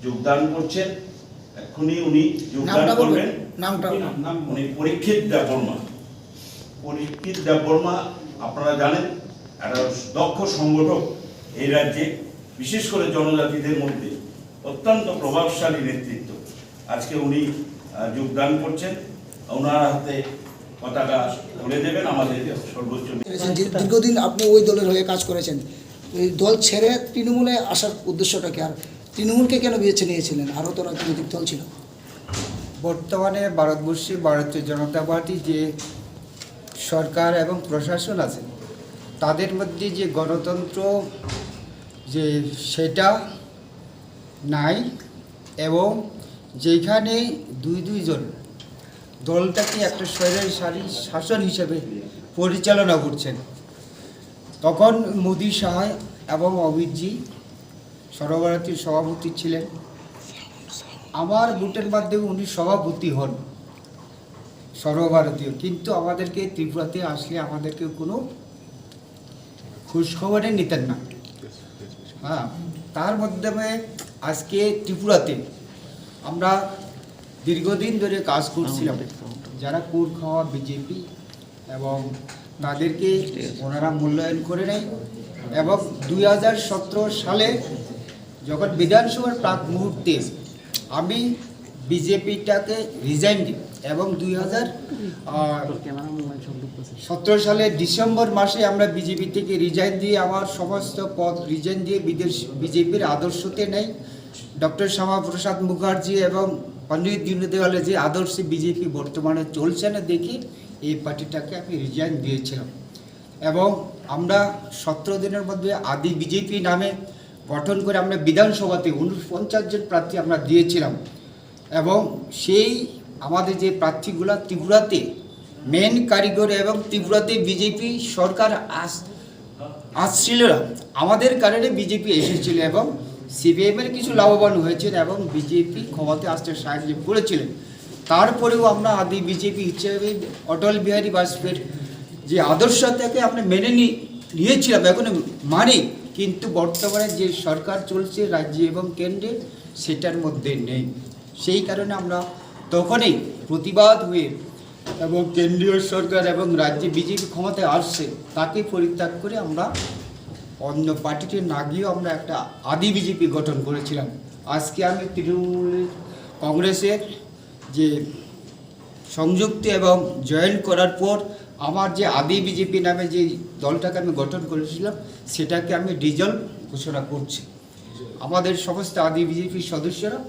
যোগদান করছেন। এক্ষুনি উনি যোগদান করবেন। উনি পরীক্ষিত দেববর্মা। পরীক্ষিত দেববর্মা আপনারা জানেন একটা দক্ষ সংগঠক এই রাজ্যে, বিশেষ করে জনজাতিদের মধ্যে অত্যন্ত প্রভাবশালী নেতৃত্ব। আজকে উনি যোগদান করছেন, ওনার হাতে পতাকা তুলে দেবেন আমাদের সর্বোচ্চ। দীর্ঘদিন আপনি ওই দলের হয়ে কাজ করেছেন, ওই দল ছেড়ে তৃণমূলে আসার উদ্দেশ্যটা কি, আর তৃণমূলকে কেন বেছে নিয়েছিলেন? আরও তো রাজনৈতিক দল ছিল। বর্তমানে ভারতবর্ষে ভারতীয় জনতা পার্টি যে সরকার এবং প্রশাসন আছে তাদের মধ্যে যে গণতন্ত্র যে সেটা নাই, এবং যেখানে দুইজন দলটাকে একটা স্বৈরাচারী শাসন হিসেবে পরিচালনা করছেন, তখন মোদী সাহা এবং অমিতজি সর্বভারতীয় সভাপতি ছিলেন। আমার ভোটের মাধ্যমে উনি সভাপতি হন সর্বভারতীয়, কিন্তু আমাদেরকে ত্রিপুরাতে আসলে আমাদেরকে কোনো খোঁজখবরে নিতেন না। হ্যাঁ, তার মাধ্যমে আজকে ত্রিপুরাতে আমরা দীর্ঘদিন ধরে কাজ করছিলাম, যারা কুর খাওয়া বিজেপি, এবং তাদেরকে ওনারা মূল্যায়ন করে নেয়। এবং 2017 সালে যখন বিধানসভার প্রাক মুহূর্তে আমি বিজেপিটাকে রিজাইন দিই, এবং 2017 সালে ডিসেম্বর মাসে আমরা বিজেপি থেকে রিজাইন দিয়ে আমার সমস্ত পদ রিজাইন দিয়ে বিজেপির আদর্শতে নেই। ডক্টর শ্যামাপ্রসাদ মুখার্জি এবং পণ্ডিত দীনদয়ালে যে আদর্শে বিজেপি বর্তমানে চলছে না দেখি এই পার্টিটাকে আমি রিজাইন দিয়েছিলাম। এবং আমরা 17 দিনের মধ্যে আদি বিজেপি নামে গঠন করে আমরা বিধানসভাতে 49 জন প্রার্থী আমরা দিয়েছিলাম। এবং সেই আমাদের যে প্রার্থীগুলো ত্রিপুরাতে মেন কারিগর, এবং ত্রিপুরাতে বিজেপি সরকার আসছিল না, আমাদের কারণে বিজেপি এসেছিল, এবং সিপিএমের কিছু লাভবান হয়েছেন এবং বিজেপি ক্ষমতায় আসতে সাহায্য করেছিলেন। তারপরেও আমরা আদি বিজেপি হিসেবে অটল বিহারী বাজপেয়ীর যে আদর্শটাকে আমরা মেনে নিয়েছিলাম, এখন মানি, কিন্তু বর্তমানে যে সরকার চলছে রাজ্যে এবং কেন্দ্রে সেটার মধ্যে নেই। সেই কারণে আমরা তখনই প্রতিবাদ হয়ে, এবং কেন্দ্রীয় সরকার এবং রাজ্যে বিজেপি ক্ষমতায় আসছে তাকে পরিত্যাগ করে আমরা অন্য পার্টিতে না গিয়েও আমরা একটা আদি বিজেপি গঠন করেছিলাম। আজকে আমি তৃণমূল কংগ্রেসের যে সংযুক্ত এবং জয়েন করার পর আমার যে আদি বিজেপি নামে যে দলটাকে আমি গঠন করেছিলাম সেটাকে আমি ডিজলভ ঘোষণা করছি। আমাদের সমস্ত আদি বিজেপির সদস্যরা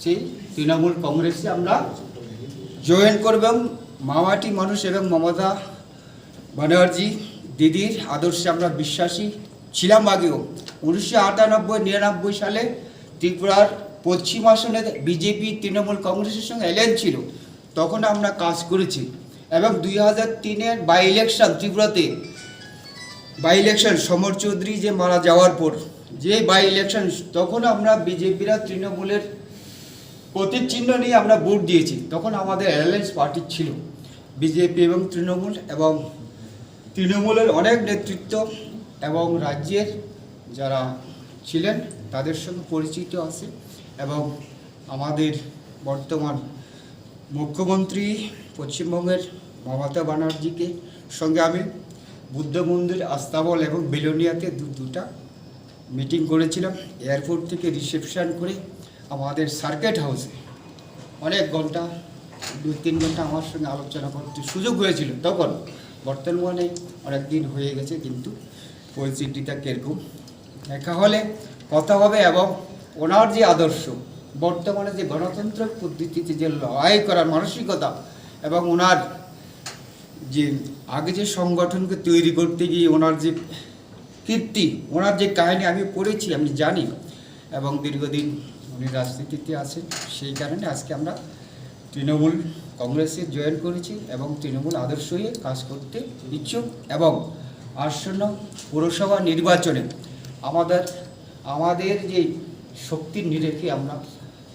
সেই তৃণমূল কংগ্রেসে আমরা জয়েন করব। মামাটি মানুষ এবং মমতা ব্যানার্জি দিদির আদর্শে আমরা বিশ্বাসী ছিলাম। আগেও 1998-99 সালে ত্রিপুরার পশ্চিম আসনে বিজেপি তৃণমূল কংগ্রেসের সঙ্গে অ্যালায়েন্স ছিল, তখন আমরা কাজ করেছি। এবং 2003-এর বাই ইলেকশন, ত্রিপুরাতে বাই ইলেকশন সমর চৌধুরী যে মারা যাওয়ার পর যে বাই ইলেকশন, তখন আমরা বিজেপিরা তৃণমূলের প্রতীক চিহ্ন নিয়ে আমরা ভোট দিয়েছি। তখন আমাদের অ্যালায়েন্স পার্টি ছিল বিজেপি এবং তৃণমূল, এবং তৃণমূলের অনেক নেতৃত্ব এবং রাজ্যের যারা ছিলেন তাদের সঙ্গে পরিচিত আছে। এবং আমাদের বর্তমান মুখ্যমন্ত্রী পশ্চিমবঙ্গের মমতা ব্যানার্জিকে সঙ্গে আমি বুদ্ধ মন্দির, আস্তাবল এবং বেলোনিয়াতে দুটা মিটিং করেছিলাম। এয়ারপোর্ট থেকে রিসেপশন করে আমাদের সার্কিট হাউসে অনেক ঘন্টা, 2-3 ঘন্টা আমার সঙ্গে আলোচনা করতে সুযোগ হয়েছিল তখন। বর্তমানে অনেক দিন হয়ে গেছে, কিন্তু পরিস্থিতিটা কীরকম দেখা হলে কথা হবে। এবং ওনার যে আদর্শ, বর্তমানে যে গণতন্ত্র পদ্ধতিতে যে লড়াই করার মানসিকতা, এবং ওনার যে আগে যে সংগঠনকে তৈরি করতে গিয়ে ওনার যে কীর্তি, ওনার যে কাহিনী আমি পড়েছি, আমি জানি, এবং দীর্ঘদিন উনি রাজনীতিতে আছেন। সেই কারণে আজকে আমরা তৃণমূল কংগ্রেসে জয়েন করেছি এবং তৃণমূল আদর্শ হয়ে কাজ করতে ইচ্ছুক। এবং আসন্ন পৌরসভা নির্বাচনে আমাদের যে শক্তির নিরেখে আমরা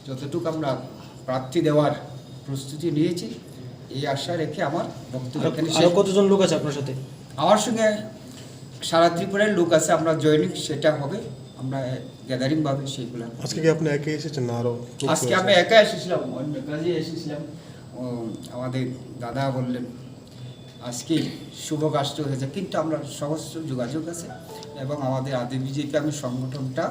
যতটুকু আমরা প্রার্থী দেওয়ার প্রস্তুতি নিয়েছি, এই আশা রেখে আমার বক্তব্য। কতজন লোক আছে আপনার সাথে? আমার সঙ্গে সারা ত্রিপুরার লোক আছে, আমরা জয়েনিং সেটা হবে, আমরা গ্যাদারিংভাবে সেইগুলো। আজকে কি আপনি একাই এসেছেন না আরও? আজকে আমি একা এসেছিলাম, অন্য কাজে এসেছিলাম। আমাদের দাদা বললেন আজকে শুভ কাষ্ট হয়েছে, কিন্তু আমরা সমস্ত যোগাযোগ আছে এবং আমাদের আদি বিজেপি আমি সংগঠনটা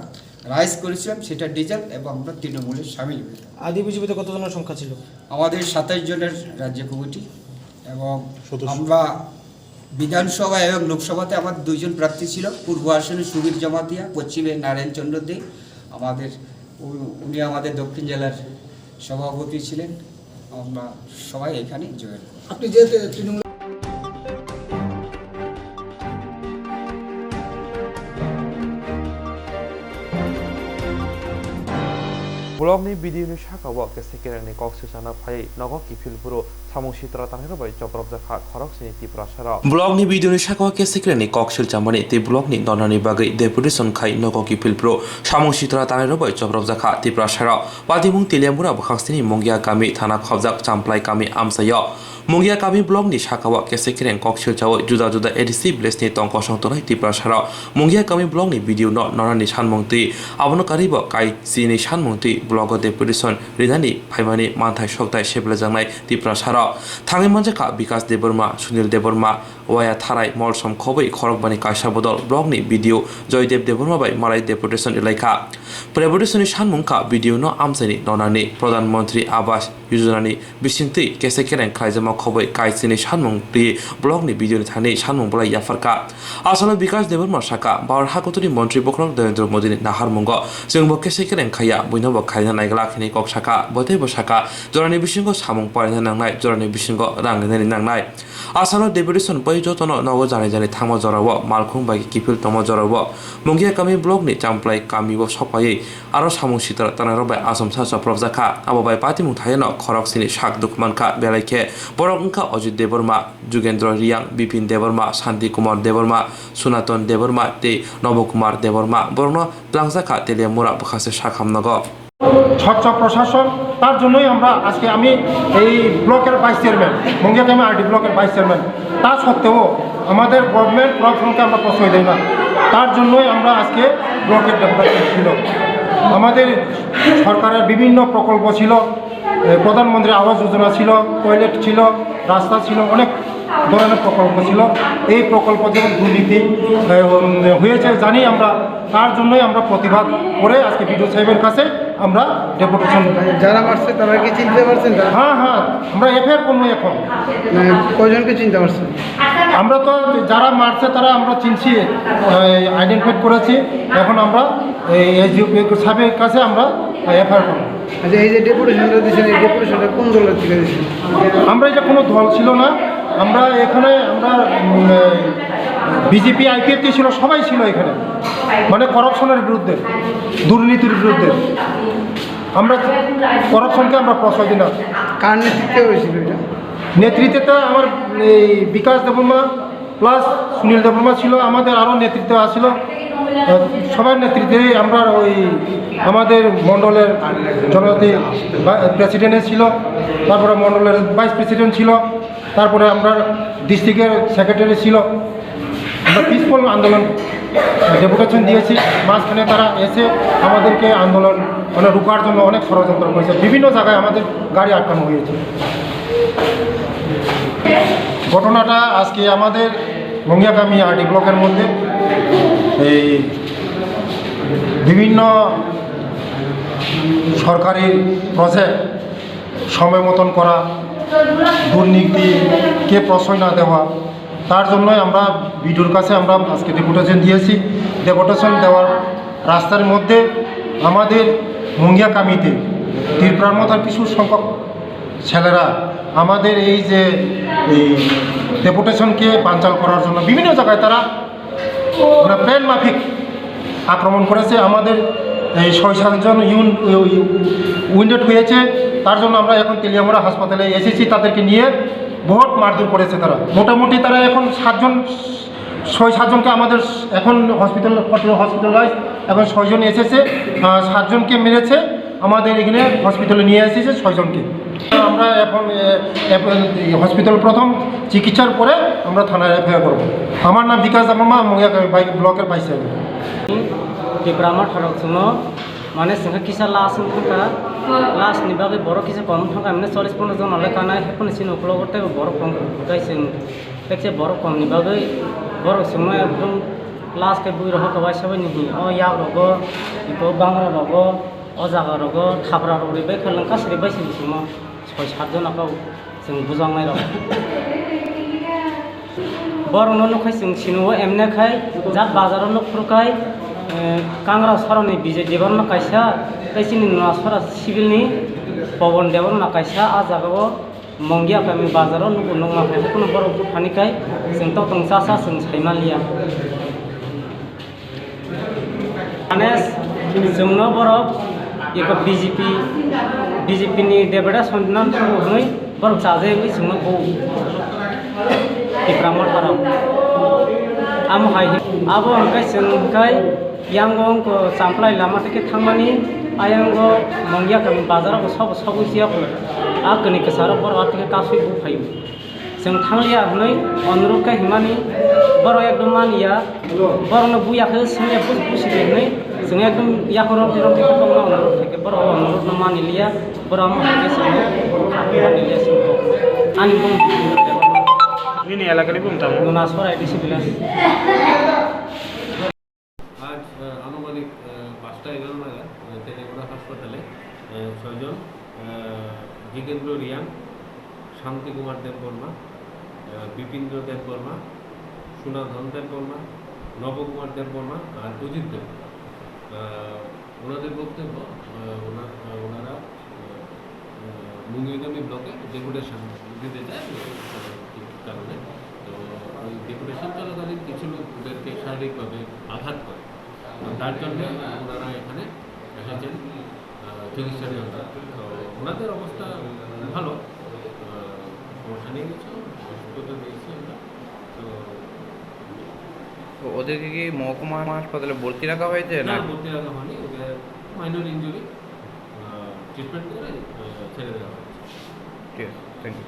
রাইজ করেছিলাম, সেটা ডিজেল এবং আমরা তৃণমূলে সামিল হই। আদি বিজেপিতে কতজনের সংখ্যা ছিল? আমাদের 27 জনের রাজ্য কমিটি এবং আমরা বিধানসভা এবং লোকসভাতে আমার 2 জন প্রার্থী ছিল। পূর্ব আসনে সুবীর জমাতিয়া, পশ্চিমে নারায়ণ চন্দ্র দে, উনি আমাদের দক্ষিণ জেলার সভাপতি ছিলেন। আমরা সবাই এখানে জয়েন। আপনি যেহেতু তৃণমূল ब्लॉगनि भिडिअनि साकाव केसेकेरेनि कक्सेसाना फाय नगो किफिलपुरो सामु सित्रा तांगरबाय जब्रब जाखा खरकसिनि तिप्रासारा ब्लॉगनि भिडिअनि साकाव केसेकेरेनि कक्सेल चामनि ते ब्लॉगनि ननानि बागै डेपुटेशन खाय नगो किफिलपुरो सामु सित्रा तांगरबाय जब्रब जाखा तिप्रासारा पादिमुं तेलियामुरा बखांसिनि मंगिया गामि थाना खबजाक चामप्लाय गामि आमसाया मंगिया गामि ब्लॉगनि साकाव केसेकेरें कक्सेल चाव जुदा जुदा एडिसि ब्लेसनि तंकसं तनाय तिप्रासारा मंगिया गामि ब्लॉगनि भिडिअ न ननानि सानमंति आबनकारिब काय सिनि सानमंति ब्लॉग डेपुटेशन रिधानि फाइमानि मानथाय सकथाय सेबलाजांनाय तिप्रासारा थाङै मानजाखा विकास देबबर्मा सुनील देबबर्मा वाया थाराय मलसम खबै खरकबानि कायसा बदल ब्लॉगनि भिडिअ जयदेव देबबर्मा बाय मालाय डेपुटेशन इलाका डेपुटेशननि सानमुंखा भिडिअ न आमसानि ननानि प्रधानमंत्री आवास योजनानि बिसिंथि केसेकेरें खायजामा खबै कायसिनि सानमुंति ब्लॉगनि भिडिअनि थानि सानमुंबलाय याफारका आसाम विकास देबबर्मा साका भारत हादरनि मन्त्रि बख्रम नरेंद्र मोदीनि नाहारमुंग जोंबो केसेकेरें खाया बयनोबो खायना नायग्ला खिनि कक साका बथेबो साका जरानि बिसिंग सामुं पायना नांनाय जरानि बिसिंग रांगनानि नांनाय आसाम डेपुटेशन बै जतन नगो जानाय जानाय थांमा जराव मालखुं बाय किफिल तम जराव मंगिया गामि ब्लॉगनि चामप्लाय गामिबो सफायै आरो सामुं सित्रा तानारबाय आसाम सा जब्रब जाखा आबोबाय पातिमुं थायन खरकसिनि साक दुखमानखा बेलायखे बरंखा अजित देबबर्मा जुगेन्द्र रियां बिपिन देबबर्मा शांति कुमार देबबर्मा सनातन देबबर्मा ते नवकुमार देबबर्मा बरंनो प्लांजाखा तेलियामुरा बखासे साखामनग স্বচ্ছ প্রশাসন তার জন্যই আমরা আজকে আমি এই ব্লকের ভাইস চেয়ারম্যান মঙ্গিয়া গ্রামে আরডি ব্লকের ভাইস চেয়ারম্যান তা সত্ত্বেও আমাদের গভর্নমেন্ট প্রশাসনকে আমরা প্রশ্রয় দেই না তার জন্যই আমরা আজকে ব্লকের ডেপুটেশন ছিল আমাদের সরকারের বিভিন্ন প্রকল্প ছিল প্রধানমন্ত্রী আবাস যোজনা ছিল টয়লেট ছিল রাস্তা ছিল অনেক ধরনের প্রকল্প ছিল এই প্রকল্প যেমন দুর্নীতি হয়েছে জানি আমরা তার জন্যই আমরা প্রতিবাদ করে আজকে বিডিও সাহেবের কাছে আমরা ডেপুটেশন যারা মারছে তারা কি চিনতে পারছেন? হ্যাঁ হ্যাঁ আমরা এফআইআর করবো এখন কয়জনকে চিনতে পারছেন? আমরা তো যারা মারছে তারা আমরা চিনছি আইডেন্টিফাই করেছি এখন আমরা এসডিও সাহেবের কাছে আমরা এফআইআর করবো। আচ্ছা এই যে ডেপুটেশনটা দিয়েছেন এই ডেপুটেশনটা কোন দলের থেকে দিয়েছেন? আমরা এটা কোনো দল ছিল না আমরা এখানে আমরা বিজেপি আইপিএফটি ছিল সবাই ছিল এখানে মানে করাপশনের বিরুদ্ধে দুর্নীতির বিরুদ্ধে আমরা করাপশনকে আমরা প্রশ্রয় দিই না। কার নেতৃত্বে হয়েছিল এটা? নেতৃত্বে তো আমার এই বিকাশ দেববর্মা প্লাস সুনীল দেববর্মা ছিল আমাদের আরও নেতৃত্বে আসছিল সবার নেতৃত্বে আমরা ওই আমাদের মণ্ডলের জনজাতি প্রেসিডেন্ট ছিল তারপরে মণ্ডলের ভাইস প্রেসিডেন্ট ছিল তারপরে আমরা ডিস্ট্রিক্টের সেক্রেটারি ছিল আমরা পিসফুল আন্দোলন ডেপুটেশন দিয়েছি মাঝখানে তারা এসে আমাদেরকে আন্দোলন মানে রুখার জন্য অনেক ষড়যন্ত্র করেছে বিভিন্ন জায়গায় আমাদের গাড়ি আটকানো হয়েছে। ঘটনাটা আজকে আমাদের মঙ্গিয়াগামী আরডি ব্লকের মধ্যে এই বিভিন্ন সরকারি প্রজেক্ট সময় মতন করা দুর্নীতিকে প্রশ্রয় না দেওয়া তার জন্যই আমরা বিডিওর কাছে আমরা আজকে ডেপুটেশন দিয়েছি। ডেপুটেশন দেওয়ার রাস্তার মধ্যে আমাদের মঙ্গিয়াগামীতে ত্রিপুরার মতো কিছু সংখ্যক ছেলেরা আমাদের এই যে এই ডেপুটেশনকে বানচাল করার জন্য বিভিন্ন জায়গায় তারা প্ল্যান মাফিক আক্রমণ করেছে আমাদের এই 6-7 জন উইন্ডেড হয়েছে তার জন্য আমরা এখন তেলিয়ামুড়া হাসপাতালে এসেছি তাদেরকে নিয়ে বহুত মারধর করেছে তারা মোটামুটি তারা এখন 6-7 জনকে আমাদের এখন হসপিটালাইজ এখন 6 জন এসেছে 7 জনকে মেরেছে আমাদের এখানে হসপিটালে নিয়ে এসেছে 6 জনকে। আমরা এখন হসপিটাল প্রথম চিকিৎসার পরে আমরা থানায় এফআইআর করব। আমার নাম বিকাশ দামা ব্লকের vice Dibramat harap semua, mana sehingga kisah las mereka las ni bagi borok kisah kamu mereka mana 40-50 জন oleh karena pun sini pulau kita borok kamu bukai sing, kecil borok kamu ni bagi borok semua ekdom las ke bui roh kawai siapa ni, oh ya rogo, itu bangla rogo, oh jaga rogo, thabra rogo ribai kelengkas ribai sini semua, 6-7 জন aku sing bujang mai rogo. Borok nol kai sing sini wo emne kai, jat bazar nol perkai. Kangra Saroni Bijay Devan Kaisa, Kaisini Nasara Civilni, Pawon Devan Kaisa, Azagawa, Mongia kami Bazaron, Nunga Pun Borok Hanikai, Sento Tongsasa, Sing Himalia. Anes, Sumno Borok, Yako BJP ni Debada Sondan Purunoi, Borok Saze, Sumno Go. Dipramat Haram. Amo Hai, Abo Angkai Singkai. Yang gong ko sampai lama teke thamani ayang go mangya kami bazar ko sab siap agni ke sara bor atke kafi bu phayu sing thanglia hnoi onruk ka himani bor ekdom mania bor no buya ke sine bus busi hnoi sing ekdom ya korok tirok ke ko na onruk theke bor onruk no mani liya bor am ke sine mani liya sing ko ani bum ini elaka ni bum tamu nasora edisi bilas আনুমানিক 5টা-11 নাগাদ তেলেঙ্গানা হাসপাতালে 6 জন জিতেন্দ্র রিয়াং, শান্তি কুমার দেববর্মা, বিপিন্দ্র দেববর্মা, সুনাধন দেববর্মা, নবকুমার দেববর্মা আর অজিত দেব, ওনাদের বক্তব্য ওনারা মুঙ্গিগামী ব্লকে deputation দিতে যায় কারণে, তো ওই ডেপুটেশন চলাকালীন কিছু লোকদেরকে শারীরিকভাবে আঘাত করে, তার জন্য ওনারা এখানে এসেছেন চিকিৎসার জন্য। তো ওনাদের অবস্থা ভালো, সমস্যা নিয়ে গেছে, হসপিটালে নিয়েছি আমরা। তো ওদেরকে কি মহকুমা হাসপাতালে ভর্তি রাখা হয়েছে? না, ভর্তি রাখা হয়নি, ওদের মাইনর ইঞ্জুরি, ট্রিটমেন্ট করে ছেড়ে দেওয়া হয়েছে। ঠিক আছে, thank you.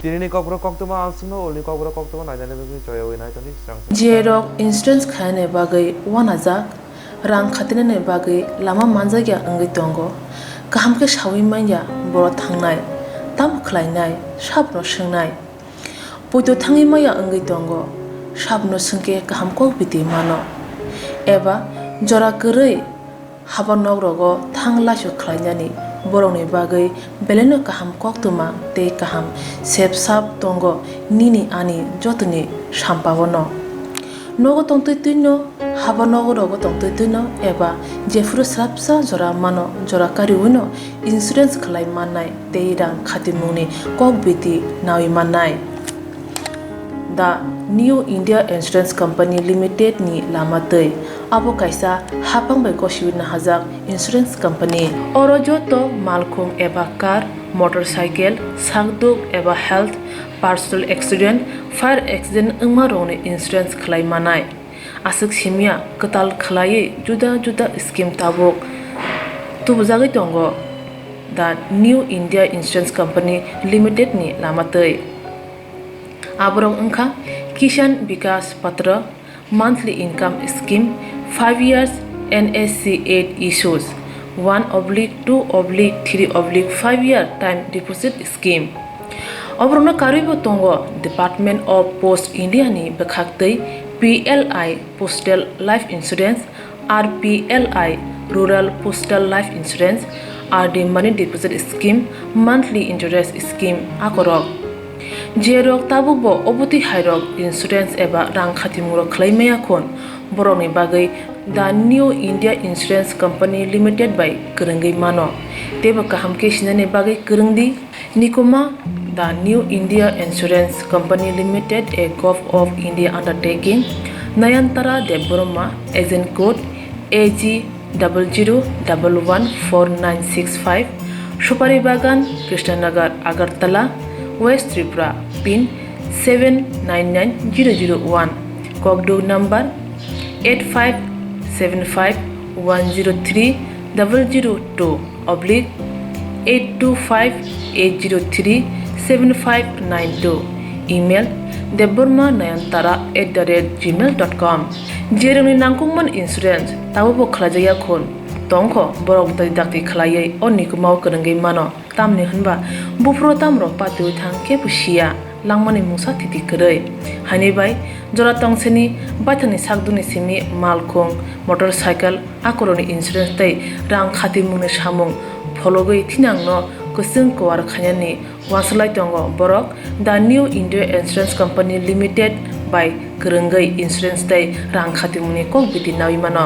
Tini kokbro koktuma alsuno olni kokbro koktuma naidane bagi coya wina tadi serang. Jerok insurance khane bagai wanajak rang khatinane bagai lama manjagya angai tongo kaham ke shawi manya boro thangnai tam khlainai sabno swngnai poito thangi maya angai tongo sabno sungke kaham ko biti mano eba jora korei habanok rogo thanglasho khlainani borongni bagai beleno kaham koktuma tei kaham sepsap tongo nini ani jotoni sampabono nogo tongtoi tuino habanogo rogo tongtoi tuino eba jefuru srapsa jora mano jora kariuno insurance khlai mannai tei rang khatimuni kokbiti nawi mannai The New India Insurance Company Limited ni lamatei abo kaisa hapang bai koshiwin hajak insurance company oro joto malkhung eba car motorcycle sakduk eba health personal accident fire accident ungma rone insurance khlai manai asuk simia katal khlai juda juda scheme tabok tubjagai tongo The New India Insurance Company Limited ni lamatei aborong ungkha Kishan Vikas Patra monthly income scheme 5 years NSC 8 issues 1/2/3/5 year time deposit scheme obrona karibo tongo Department of Post India ni bekhaktei PLI Postal Life Insurance RPLI Rural Postal Life Insurance RD Money Deposit Scheme monthly interest scheme akorok Jerok tabubo obuti hairok insurance eba rang khatimuro khlaimaya khon boroni bagai The New India Insurance Company Limited by Kerengai mano teba kaham ke sinane bagai kerengdi nikoma The New India Insurance Company Limited a Gov of India undertaking Nayantara Debborma agent code AG 00114965 Supari Bagan Krishnanagar Agartala West Tripura pin 799001 Kokdo number 8575103002 oblique 8258037592 email debormanayantara@gmail.com jeroni nangkungman insurance tabo khlajaya khon tongkho borok dai dakti khlaiei onni kumaw kanangai mano tamni hanba bufro tamro patu thang ke pusia langmani musa titi krei hani bai jora tongseni bathani sakduni simi malkhong motorcycle akoroni insurance tai rang khati mune samung fologoi thinangno kusung kwar khanyani waslai tongo borok the new india insurance company limited by krengai insurance tai rang khati mune kok biti nawi mano